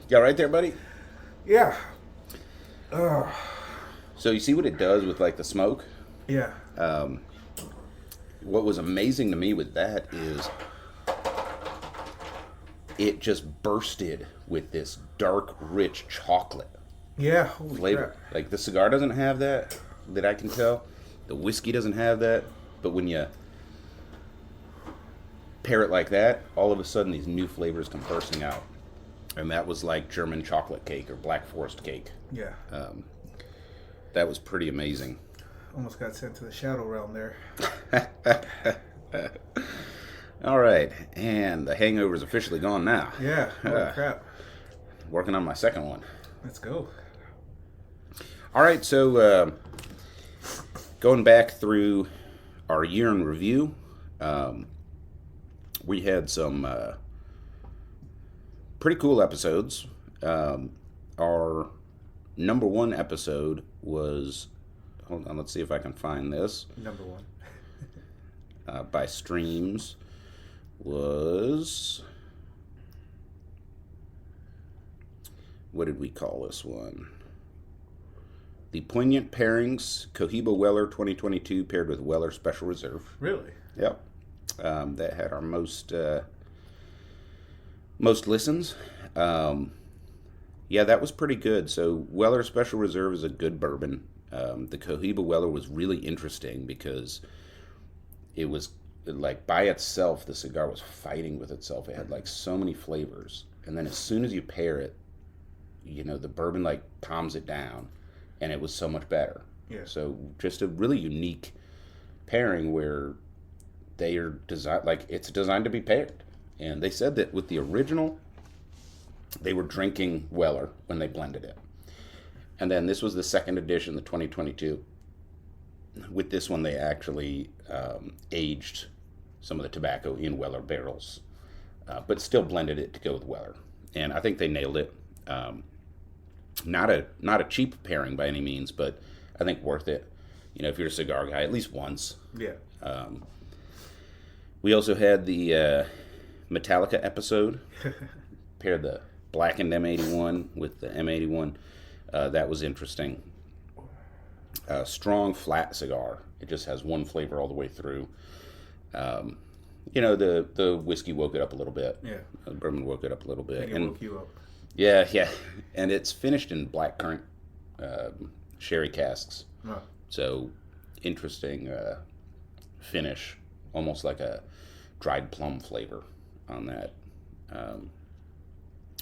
You all right there, buddy? Yeah. So you see what it does with like the smoke? Yeah. What was amazing to me with that is it just bursted with this dark, rich chocolate Yeah. Holy flavor. crap. Like the cigar doesn't have that I can tell. The whiskey doesn't have that. But when you pair it like that, all of a sudden these new flavors come bursting out. And that was like German chocolate cake or Black Forest cake. Yeah. That was pretty amazing. Almost got sent to the shadow realm there. All right, and the hangover's officially gone now. Yeah. Holy crap. Working on my second one. Let's go. All right, so going back through our year in review, we had some pretty cool episodes. Our number one episode was, hold on, let's see if I can find this. Number one. By streams was, what did we call this one? The Poignant Pairings Cohiba Weller 2022 paired with Weller Special Reserve. Really? Yep. That had our most listens. Yeah, that was pretty good. So Weller Special Reserve is a good bourbon. The Cohiba Weller was really interesting because it was like by itself, the cigar was fighting with itself. It had like so many flavors. And then as soon as you pair it, you know, the bourbon like calms it down and it was so much better. Yeah. So just a really unique pairing where they are designed, like it's designed to be paired. And they said that with the original, they were drinking Weller when they blended it. And then this was the second edition, the 2022. With this one, they actually aged some of the tobacco in Weller barrels, but still blended it to go with Weller. And I think they nailed it. Not a cheap pairing by any means, but I think worth it. You know, if you're a cigar guy, at least once. Yeah. We also had the Metallica episode. Paired the blackened M81 with the M81. That was interesting. Strong, flat cigar. It just has one flavor all the way through. You know, the whiskey woke it up a little bit. Yeah. The bourbon woke it up a little bit. And it woke you up. Yeah. And it's finished in blackcurrant sherry casks. Oh. So, interesting finish. Almost like a dried plum flavor on that.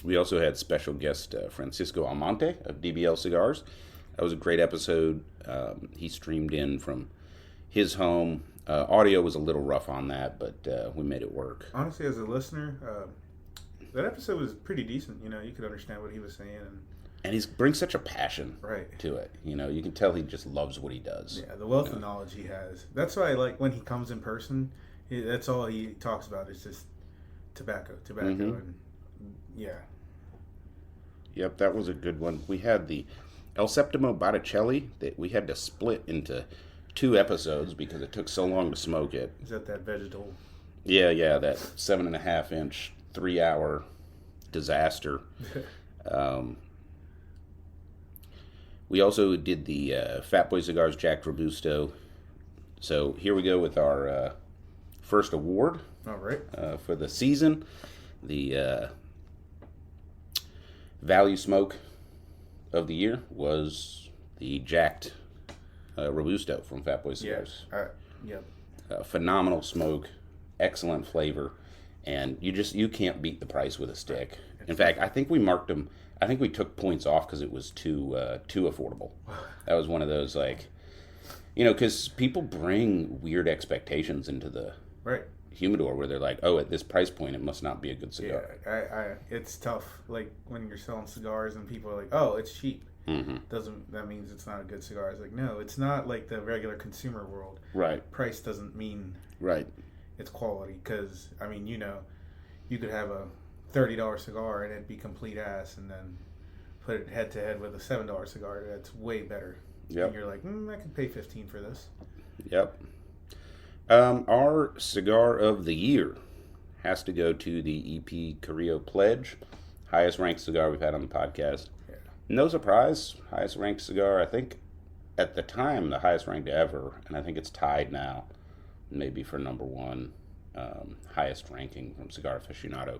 We also had special guest Francisco Almonte of DBL Cigars. That was a great episode. He streamed in from his home. Audio was a little rough on that, but we made it work. Honestly, as a listener, that episode was pretty decent. You know, you could understand what he was saying. And he brings such a passion right. to it. You know, you can tell he just loves what he does. Yeah, the wealth of knowledge he has. That's why I like when he comes in person. That's all he talks about is just tobacco, and yeah. Yep, that was a good one. We had the El Septimo Botticelli that we had to split into 2 episodes because it took so long to smoke it. Is that vegetable? Yeah, that 7.5 inch, 3 hour disaster. We also did the Fat Boy Cigars Jack Robusto. So here we go with our first award. All right. For the season. The value smoke of the year was the Jacked Robusto from Fat Boy Cigars. Phenomenal smoke, excellent flavor, and you can't beat the price with a stick. In fact, I think we marked them. I think we took points off because it was too affordable. That was one of those, like, because people bring weird expectations into the humidor where they're like, oh, at this price point, it must not be a good cigar. Yeah, it's tough. Like when you're selling cigars and people are like, oh, it's cheap. Mm-hmm. That means it's not a good cigar. It's like, no, it's not like the regular consumer world. Right. Price doesn't mean it's quality, because I mean, you could have a $30 cigar and it'd be complete ass, and then put it head to head with a $7 cigar that's way better. Yep. And you're like, I could pay $15 for this. Yep. Our cigar of the year has to go to the EP Carrillo Pledge, highest ranked cigar we've had on the podcast. Yeah. No surprise, highest ranked cigar. I think at the time the highest ranked ever, and I think it's tied now, maybe for number 1 highest ranking from Cigar Aficionado.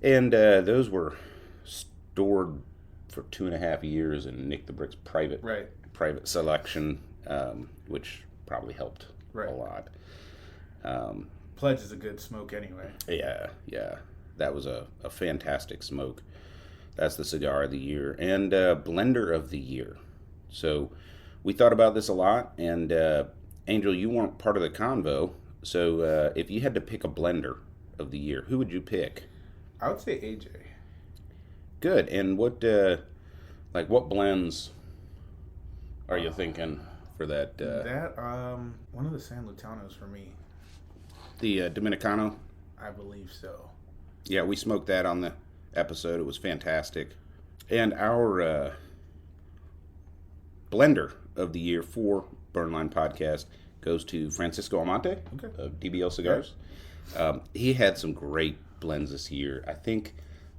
And those were stored for 2.5 years in Nick the Brick's private selection, which probably helped a lot. Pledge is a good smoke anyway. Yeah. That was a fantastic smoke. That's the cigar of the year. And blender of the year. So we thought about this a lot, and Angel, you weren't part of the convo, so if you had to pick a blender of the year, who would you pick? I would say AJ. Good. And what blends are you thinking for that? One of the San Lutanos for me. The Dominicano? I believe so. Yeah, we smoked that on the episode. It was fantastic. And our blender of the year for Burnline Podcast goes to Francisco Almonte of DBL Cigars. Yeah. He had some great blends this year. I think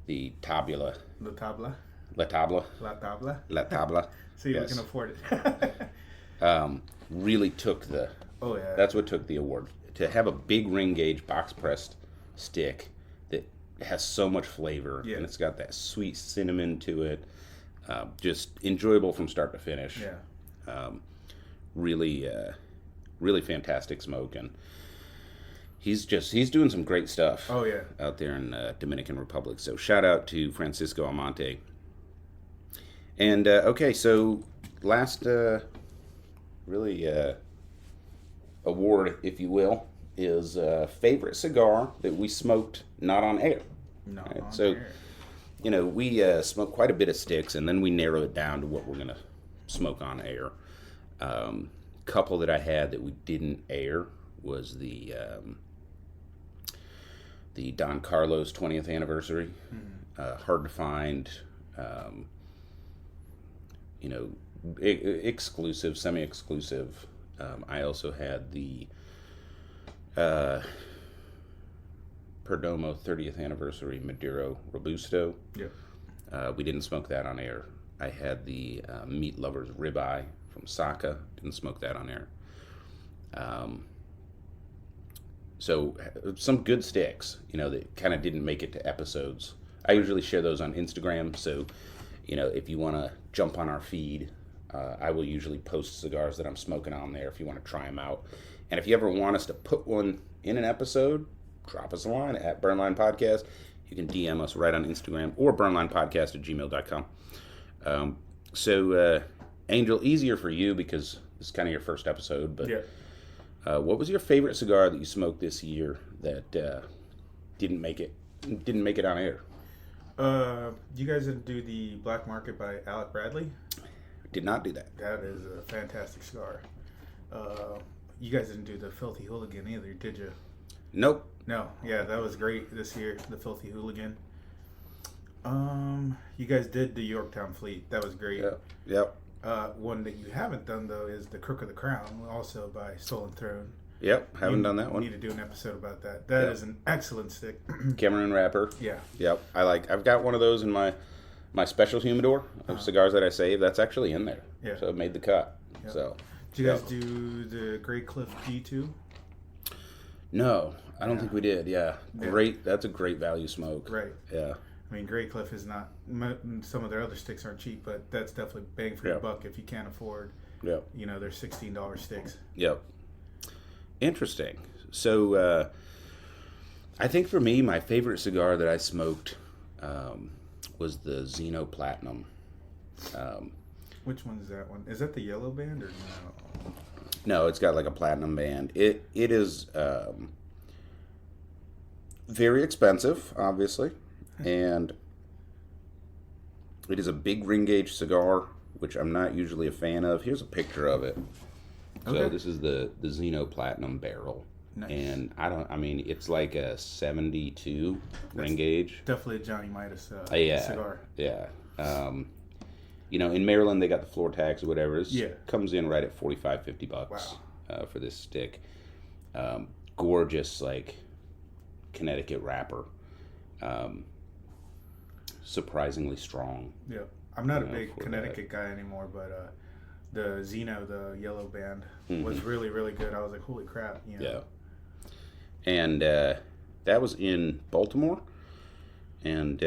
the Tabula. La Tabla. La Tabla. La Tabla. La Tabla. See if we can afford it. Really took the... Oh, yeah. That's what took the award. To have a big ring gauge box pressed stick that has so much flavor, and it's got that sweet cinnamon to it. Just enjoyable from start to finish. Yeah. Really fantastic smoke, and he's doing some great stuff. Oh yeah, out there in Dominican Republic. So shout out to Francisco Almonte. And okay, so last award, if you will, is favorite cigar that we smoked not on air. Not on so, air. We smoked quite a bit of sticks, and then we narrow it down to what we're gonna smoke on air. Couple that I had that we didn't air was the Don Carlos 20th anniversary. Mm-hmm. Hard to find. Exclusive, semi-exclusive. I also had the Perdomo 30th anniversary Maduro Robusto. Yeah. We didn't smoke that on air. I had the Meat Lovers Ribeye from Saka. Didn't smoke that on air. So some good sticks, that kind of didn't make it to episodes. I usually share those on Instagram. So, if you want to jump on our feed, I will usually post cigars that I'm smoking on there if you want to try them out. And if you ever want us to put one in an episode, drop us a line at Burnline Podcast. You can DM us right on Instagram or burnlinepodcast@gmail.com. Angel, easier for you because this is kind of your first episode, but what was your favorite cigar that you smoked this year that didn't make it on air? You guys didn't do the Black Market by Alec Bradley? Did not do that. That is a fantastic cigar. You guys didn't do the Filthy Hooligan either, did you? Nope. No. Yeah, that was great this year, the Filthy Hooligan. You guys did the Yorktown Fleet. That was great. Yep. One that you haven't done, though, is the Crook of the Crown, also by Stolen Throne. Yep, haven't done that one. We need to do an episode about that. That is an excellent stick. Cameron wrapper. Yeah. Yep. I've got one of those in my special humidor of cigars that I save. That's actually in there. Yeah. So it made the cut. Yep. So. Did you guys do the Grey Cliff G2? No, I don't think we did. Yeah. Great. That's a great value smoke. Right. Yeah. I mean, Grey Cliff is not. Some of their other sticks aren't cheap, but that's definitely bang for your buck if you can't afford. Yep. They're $16 sticks. Yep. Interesting. So, I think for me, my favorite cigar that I smoked was the Zeno Platinum. Which one is that one? Is that the yellow band or no? No, it's got like a platinum band. It is very expensive, obviously, and it is a big ring gauge cigar, which I'm not usually a fan of. Here's a picture of it. Okay. So this is the Zeno Platinum barrel. Nice. And it's like a 72 ring gauge. Definitely a Johnny Midas cigar. Yeah. In Maryland they got the floor tax or whatever. Comes in right at $45-50 wow. For this stick. Gorgeous, like Connecticut wrapper. Surprisingly strong. Yeah. I'm not a big Connecticut guy anymore, but the Zeno, the yellow band, was really, really good. I was like, holy crap. Yeah. And that was in Baltimore. And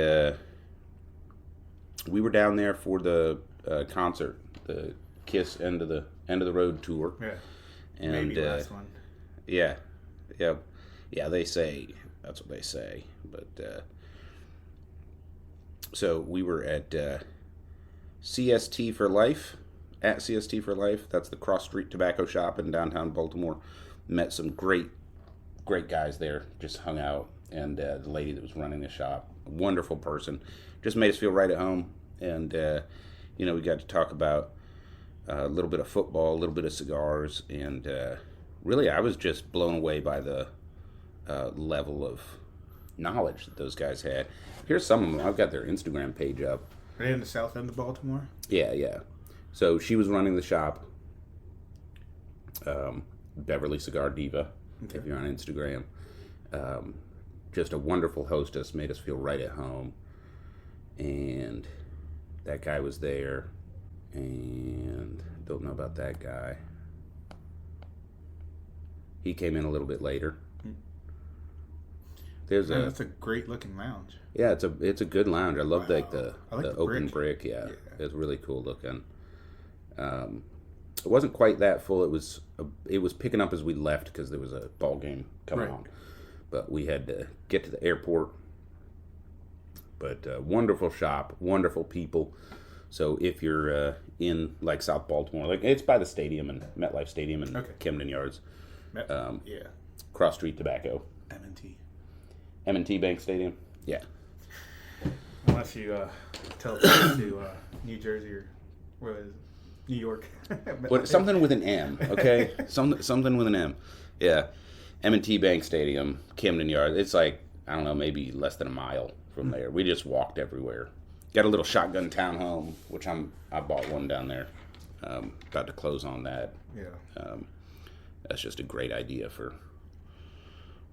we were down there for the concert, the KISS end of the road tour. Yeah. And, maybe last one. Yeah. They say that's what they say. But so we were at CST for Life. At CST for Life. That's the cross street tobacco shop in downtown Baltimore. Met some great guys there. Just hung out, and the lady that was running the shop, a wonderful person, just made us feel right at home. And we got to talk about a little bit of football, a little bit of cigars, and really I was just blown away by the level of knowledge that those guys had. Here's some of them. I've got their Instagram page up. Are they in the south end of Baltimore? Yeah. So she was running the shop, Beverly Cigar Diva, if you're on Instagram. Just a wonderful hostess, made us feel right at home. And that guy was there, and don't know about that guy. He came in a little bit later. That's a great looking lounge. Yeah, it's a good lounge. I love like the open brick. Yeah, it's really cool looking. It wasn't quite that full. It was picking up as we left because there was a ball game coming on, but we had to get to the airport. But wonderful shop, wonderful people. So if you're in like South Baltimore, like it's by the stadium and MetLife Stadium and Camden Yards, Cross Street Tobacco, M&T Bank Stadium, yeah. Unless you tell it to New Jersey or where is it? New York. Something with an M, okay? something with an M. Yeah. M&T Bank Stadium, Camden Yards. It's like, I don't know, maybe less than a mile from there. We just walked everywhere. Got a little shotgun townhome, which I bought one down there. About to close on that. Yeah. That's just a great idea for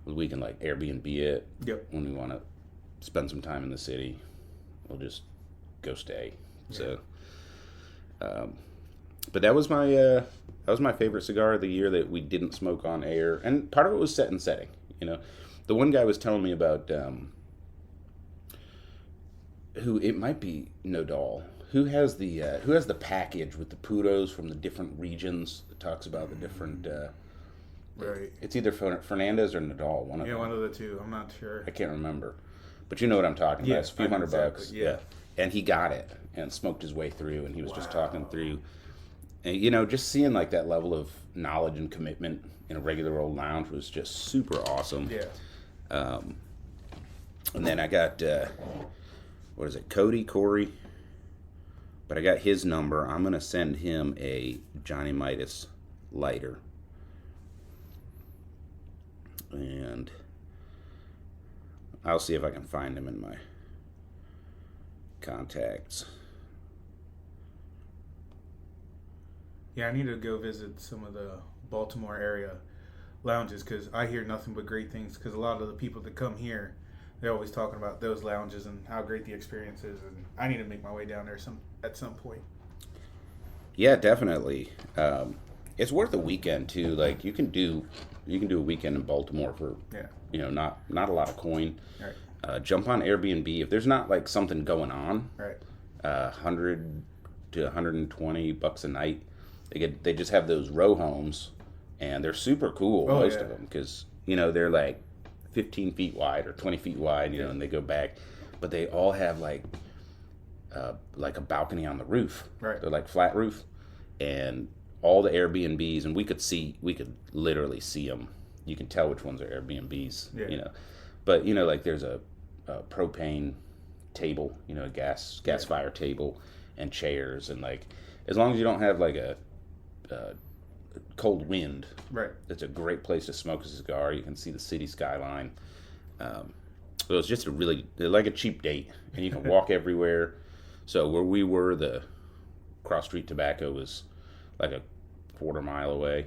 we can like Airbnb it. Yep. When we want to spend some time in the city, we'll just go stay. Yeah. So but that was my favorite cigar of the year that we didn't smoke on air, and part of it was set and setting. The one guy was telling me about who it might be Nodal, who has the package with the puros from the different regions that talks about the different. Right. It's either Fernandez or Nodal. One of them. One of the two. I'm not sure. I can't remember, But you know what I'm talking about. It's a few $100. Yeah. And he got it and smoked his way through, and he was just talking Wow. through. And, you know, just seeing like that level of knowledge and commitment in a regular old lounge was just super awesome. Yeah. And then I got, what is it, Corey? But I got his number. I'm going to send him a Johnny Midas lighter. And I'll see if I can find him in my contacts. Yeah, I need to go visit some of the Baltimore area lounges because I hear nothing but great things. Because a lot of the people that come here, they're always talking about those lounges and how great the experience is. And I need to make my way down there at some point. Yeah, definitely. It's worth a weekend too. Like you can do a weekend in Baltimore for not a lot of coin. Right. Jump on Airbnb if there's not like something going on. Right. 100 to 120 bucks a night. They just have those row homes, and they're super cool. Most of them because they're like 15 feet wide or 20 feet wide. And they go back, but they all have like a balcony on the roof. Right. They're like flat roof, and all the Airbnbs, and we could literally see them. You can tell which ones are Airbnbs. Yeah. But like there's a propane table, a gas fire table, and chairs, and like as long as you don't have like a cold wind, right? It's a great place to smoke a cigar. You can see the city skyline. So it's just like a cheap date, and you can walk everywhere. So where we were, the Cross Street Tobacco was like a quarter mile away,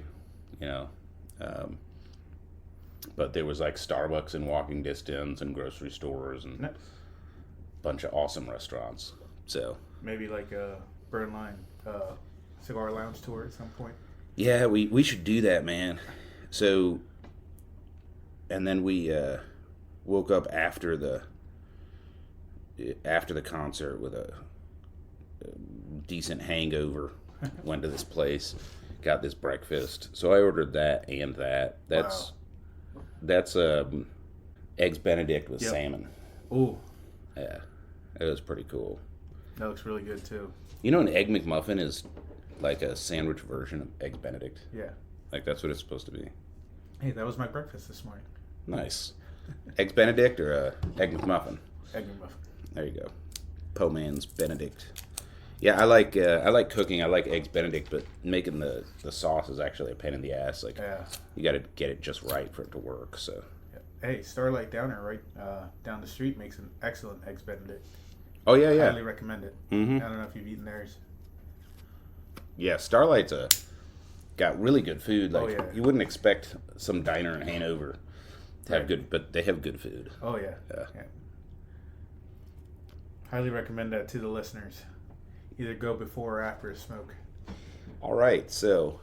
but there was like Starbucks in walking distance and grocery stores and a bunch of awesome restaurants. So maybe like a Burn Line cigar lounge tour at some point. Yeah, we should do that, man. So, and then we woke up after the concert with a decent hangover. Went to this place, got this breakfast. So I ordered that and that. That's eggs Benedict with salmon. Ooh. Yeah, it was pretty cool. That looks really good too. An Egg McMuffin is like a sandwich version of eggs Benedict. Yeah. Like that's what it's supposed to be. Hey, that was my breakfast this morning. Nice. Eggs Benedict or Egg McMuffin? Egg McMuffin. There you go. Po Man's Benedict. Yeah, I like cooking. I like eggs Benedict, but making the sauce is actually a pain in the ass. Like, you got to get it just right for it to work. So. Yeah. Hey, Starlight Downer right down the street makes an excellent eggs Benedict. Oh yeah. I highly recommend it. Mm-hmm. I don't know if you've eaten theirs. Yeah, Starlight's got really good food. Like you wouldn't expect some diner in Hanover to have good, but they have good food. Oh yeah. Highly recommend that to the listeners. Either go before or after a smoke. All right, so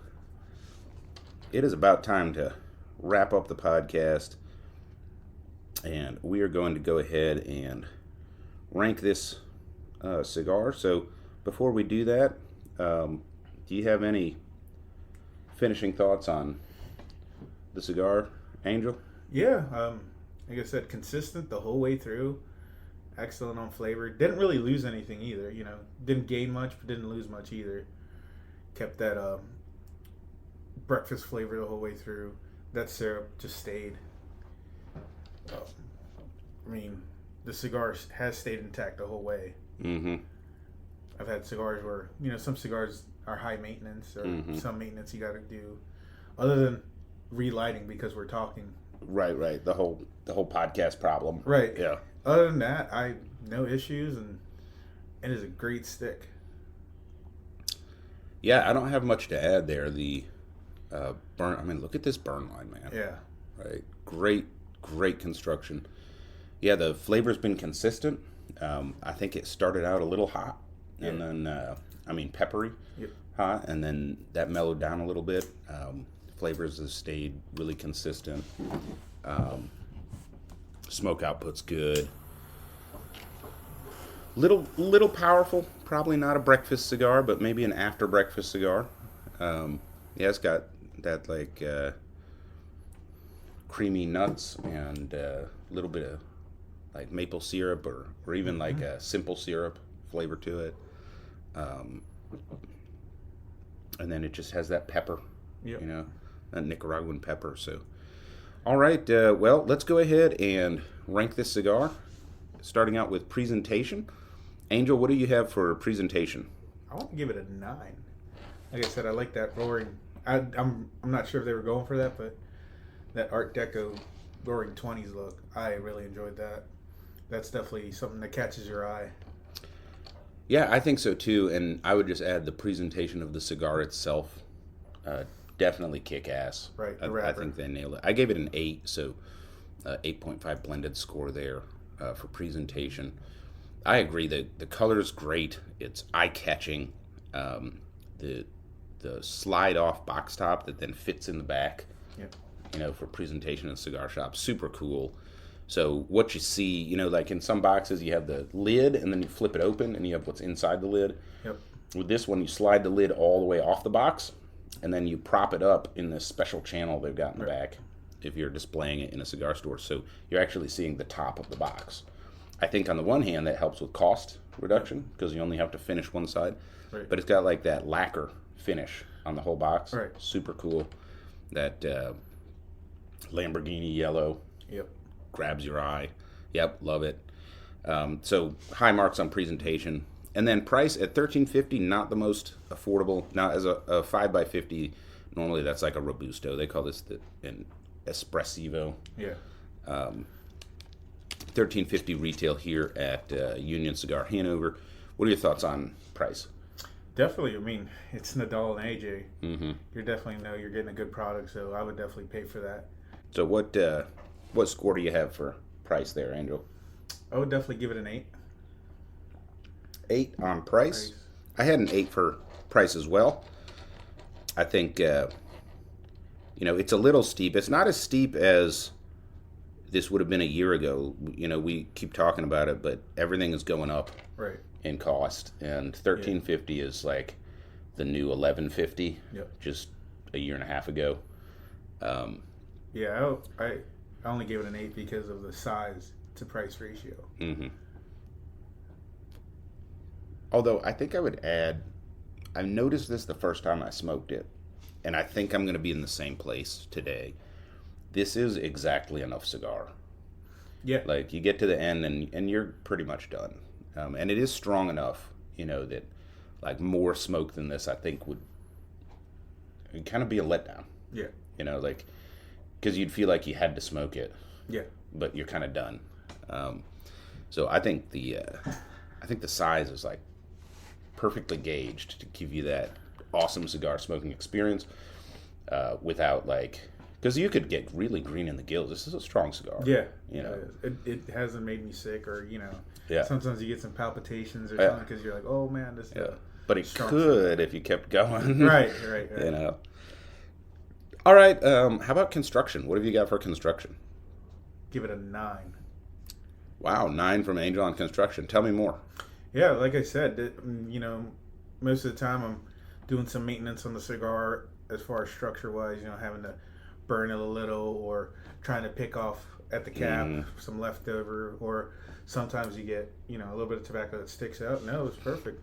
it is about time to wrap up the podcast, and we are going to go ahead and rank this cigar. So before we do that, do you have any finishing thoughts on the cigar, Angel? Yeah, like I said, consistent the whole way through. Excellent on flavor. Didn't really lose anything either. Didn't gain much, but didn't lose much either. Kept that breakfast flavor the whole way through. That syrup just stayed. The cigar has stayed intact the whole way. Mm-hmm. I've had cigars where some cigars are high maintenance or some maintenance you got to do, other than relighting because we're talking. Right. The whole podcast problem. Right. Yeah. Other than that, no issues, and it is a great stick. Yeah, I don't have much to add there. The burn. Look at this burn line, man. Yeah. Right. Great construction. Yeah, the flavor's been consistent. I think it started out a little hot, and then peppery, hot, and then that mellowed down a little bit. Flavors have stayed really consistent. Smoke output's good. Little powerful. Probably not a breakfast cigar, but maybe an after breakfast cigar. It's got that like creamy nuts and a little bit of like maple syrup or even like a simple syrup flavor to it. And then it just has that pepper, Yep. that Nicaraguan pepper. So, all right, well, let's go ahead and rank this cigar, starting out with presentation. Angel, what do you have for presentation? I want to give it a 9. Like I said, I like that roaring. I'm not sure if they were going for that, but that Art Deco roaring 20s look, I really enjoyed that. That's definitely something that catches your eye. Yeah, I think so too, and I would just add the presentation of the cigar itself. Definitely kick ass. Right, I think they nailed it. I gave it an 8, so 8.5 blended score there for presentation. I agree that the color is great. It's eye catching. The slide off box top that then fits in the back. Yep. For presentation in a cigar shop, super cool. So what you see, like in some boxes, you have the lid, and then you flip it open, and you have what's inside the lid. Yep. With this one, you slide the lid all the way off the box, and then you prop it up in this special channel they've got in the back if you're displaying it in a cigar store. So you're actually seeing the top of the box. I think on the one hand, that helps with cost reduction because you only have to finish one side. Right. But it's got like that lacquer finish on the whole box. Right. Super cool. That Lamborghini yellow. Yep. Grabs your eye. Yep, love it. So high marks on presentation. And then price at $13.50, not the most affordable. Now, as a 5x50, normally that's like a Robusto. They call this an Espressivo. Yeah. $13.50 retail here at Union Cigar Hanover. What are your thoughts on price? Definitely. I mean, it's Nodal and AJ. Mm-hmm. You definitely know you're getting a good product, so I would definitely pay for that. So what score do you have for price there, Angel? I would definitely give it an 8. 8 on price. I had an 8 for price as well. I think it's a little steep. It's not as steep as this would have been a year ago. We keep talking about it, but everything is going up in cost, and $13.50 is like the new $11.50 just a year and a half ago. Yeah, I only gave it an 8 because of the size to price ratio. Mm-hmm. Although I think I would add, I noticed this the first time I smoked it, and I think I'm going to be in the same place today. This is exactly enough cigar. Yeah. Like you get to the end and you're pretty much done. And it is strong enough, that like more smoke than this I think would kind of be a letdown. Yeah. Like because you'd feel like you had to smoke it. Yeah. But you're kind of done. So I think the size is like perfectly gauged to give you that awesome cigar smoking experience without like, because you could get really green in the gills. This is a strong cigar. Yeah. It hasn't made me sick or, yeah. Sometimes you get some palpitations or something because you're like, oh man, this is but it could if you kept going. Right. All right. How about construction? What have you got for construction? Give it a 9. Wow, 9 from Angel on construction. Tell me more. Yeah, like I said, most of the time I'm doing some maintenance on the cigar as far as structure-wise, having to burn it a little or trying to pick off at the cap some leftover, or sometimes you get, a little bit of tobacco that sticks out. No, it's perfect.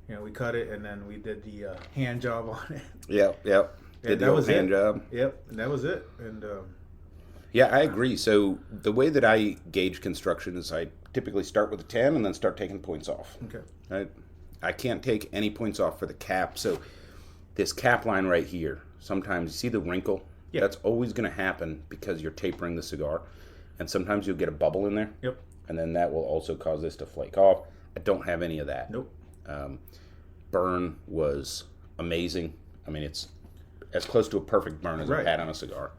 We cut it and then we did the hand job on it. Yep. Did the old hand job. Yep, and that was it. And yeah, I agree. So the way that I gauge construction is I typically start with a 10 and then start taking points off. Okay. I can't take any points off for the cap. So this cap line right here, sometimes you see the wrinkle? Yeah. That's always going to happen because you're tapering the cigar. And sometimes you'll get a bubble in there. Yep. And then that will also cause this to flake off. I don't have any of that. Nope. Burn was amazing. I mean, it's as close to a perfect burn as I've had on a cigar.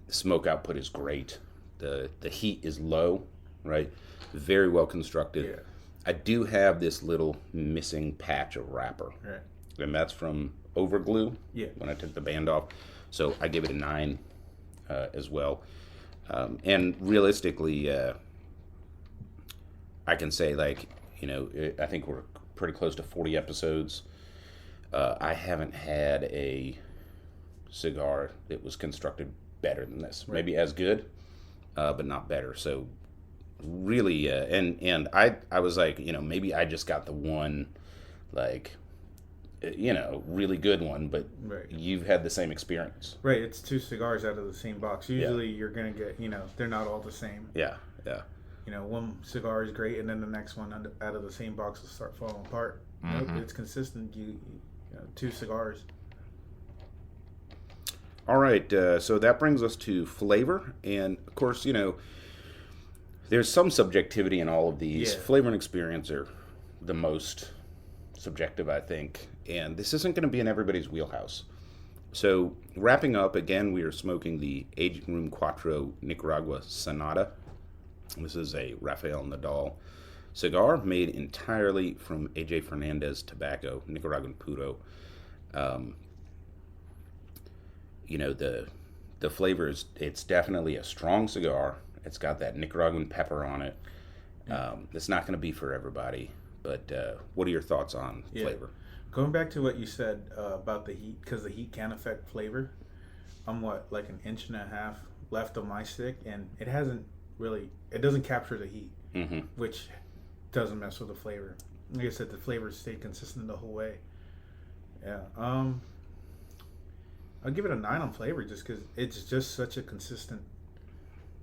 Smoke output is great. The heat is low, right? Very well constructed. Yeah. I do have this little missing patch of wrapper. Right. And that's from overglue. Yeah. When I took the band off. So I give it a 9 as well. And realistically, I can say I think we're pretty close to 40 episodes. I haven't had a cigar that was constructed better than this. Right. Maybe as good, but not better. So really, and I was like, maybe I just got the one, like, really good one, but Right. you've had the same experience. Right. It's two cigars out of the same box. Usually, you're gonna get, they're not all the same. Yeah, yeah. One cigar is great, and then the next one out of the same box will start falling apart. Nope, it's consistent. Two cigars. All right, so that brings us to flavor, and of course, there's some subjectivity in all of these. Yeah. Flavor and experience are the most subjective, I think, and this isn't going to be in everybody's wheelhouse. So, wrapping up, again, we are smoking the Aging Room Quattro Nicaragua Sonata. This is a Rafael Nodal cigar made entirely from AJ Fernandez tobacco, Nicaraguan puro. The flavor it's definitely a strong cigar. It's got that Nicaraguan pepper on it. It's not going to be for everybody, but what are your thoughts on flavor? Going back to what you said about the heat, because the heat can affect flavor. I'm like an inch and a half left of my stick, and it doesn't capture the heat, which doesn't mess with the flavor. Like I said, the flavor stayed consistent the whole way. Yeah. I'll give it a 9 on flavor just because it's just such a consistent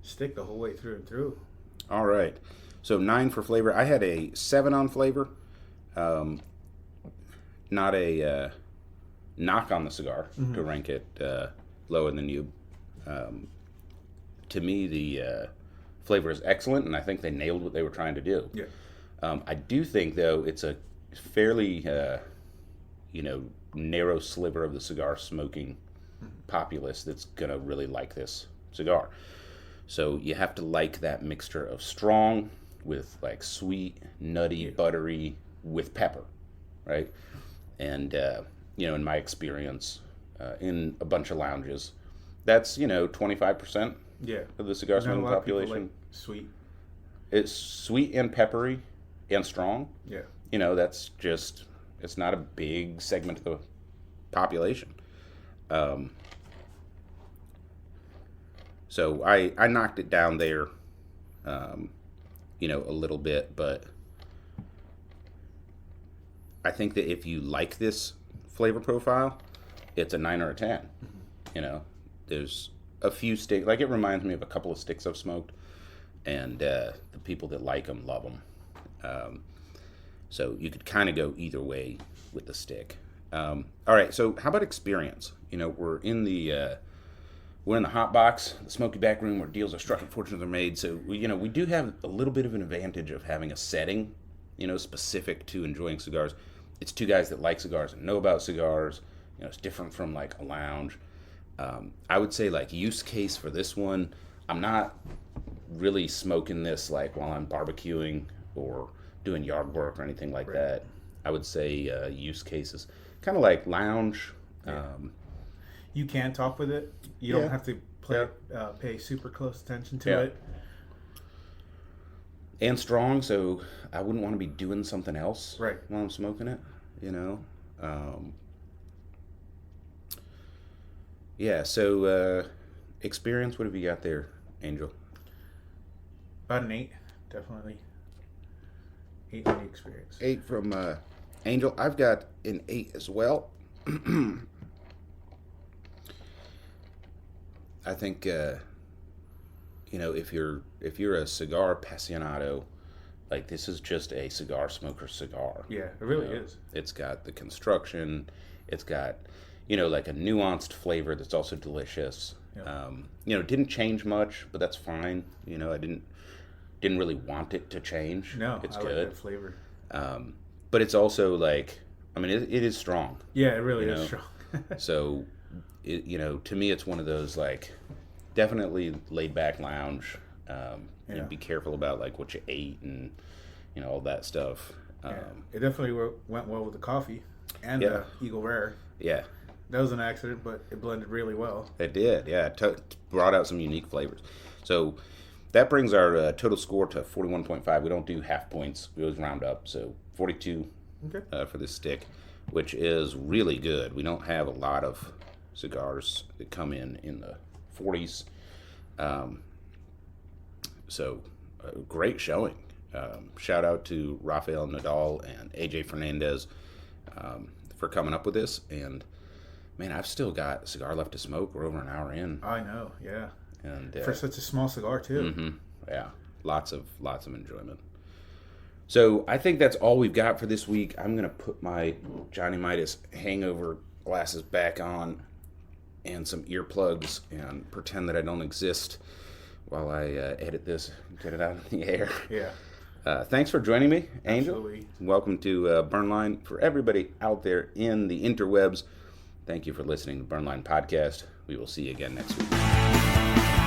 stick the whole way through and through. All right. So 9 for flavor. I had a 7 on flavor. Not a knock on the cigar to rank it lower than you. To me, the flavor is excellent, and I think they nailed what they were trying to do. Yeah. I do think, though, it's a fairly, narrow sliver of the cigar smoking populace that's going to really like this cigar. So you have to like that mixture of strong with, like, sweet, nutty, buttery with pepper, right? And, in my experience, in a bunch of lounges, that's, 25% of the cigar smoking population. Like sweet. It's sweet and peppery and strong. Yeah. That's just, it's not a big segment of the population. So I knocked it down there, a little bit, but I think that if you like this flavor profile, it's a 9 or a 10. There's a few sticks, like it reminds me of a couple of sticks I've smoked, and the people that like them love them. So you could kind of go either way with the stick. All right, so how about experience? We're in the hot box, the smoky back room where deals are struck and fortunes are made. So we do have a little bit of an advantage of having a setting, specific to enjoying cigars. It's two guys that like cigars and know about cigars. It's different from like a lounge. I would say like use case for this one, I'm not really smoking this like while I'm barbecuing or doing yard work or anything like that. I would say use cases kind of like lounge. You can talk with it. You don't have to pay super close attention to it. And strong, so I wouldn't want to be doing something else while I'm smoking it. So experience, what have you got there, Angel? About an 8, definitely. 8 on the experience. 8 from Angel. I've got an 8 as well. I think if you're a cigar aficionado, like this is just a cigar smoker's cigar. Yeah, it really is. It's got the construction. It's got like a nuanced flavor that's also delicious. It didn't change much, but that's fine. I didn't really want it to change. No, it's I good. like that flavor. But it's also like, it is strong. Yeah, it really is strong. So, to me, it's one of those like definitely laid back lounge. Be careful about like what you ate and all that stuff. It definitely went well with the coffee and the Eagle Rare. Yeah. That was an accident, but it blended really well. It did, yeah. It brought out some unique flavors. So that brings our total score to 41.5. We don't do half points. We always round up. So 42 for this stick, which is really good. We don't have a lot of cigars that come in the 40s. So a great showing. Shout out to Rafael Nodal and AJ Fernandez for coming up with this. And man, I've still got a cigar left to smoke. We're over an hour in. I know, yeah. And for such a small cigar too. Mm-hmm, yeah, lots of enjoyment. So I think that's all we've got for this week. I'm gonna put my Johnny Midas hangover glasses back on and some earplugs and pretend that I don't exist while I edit this and get it out in the air. Yeah. Thanks for joining me, Angel. Absolutely. Welcome to Burnline. For everybody out there in the interwebs, thank you for listening to Burnline Podcast. We will see you again next week.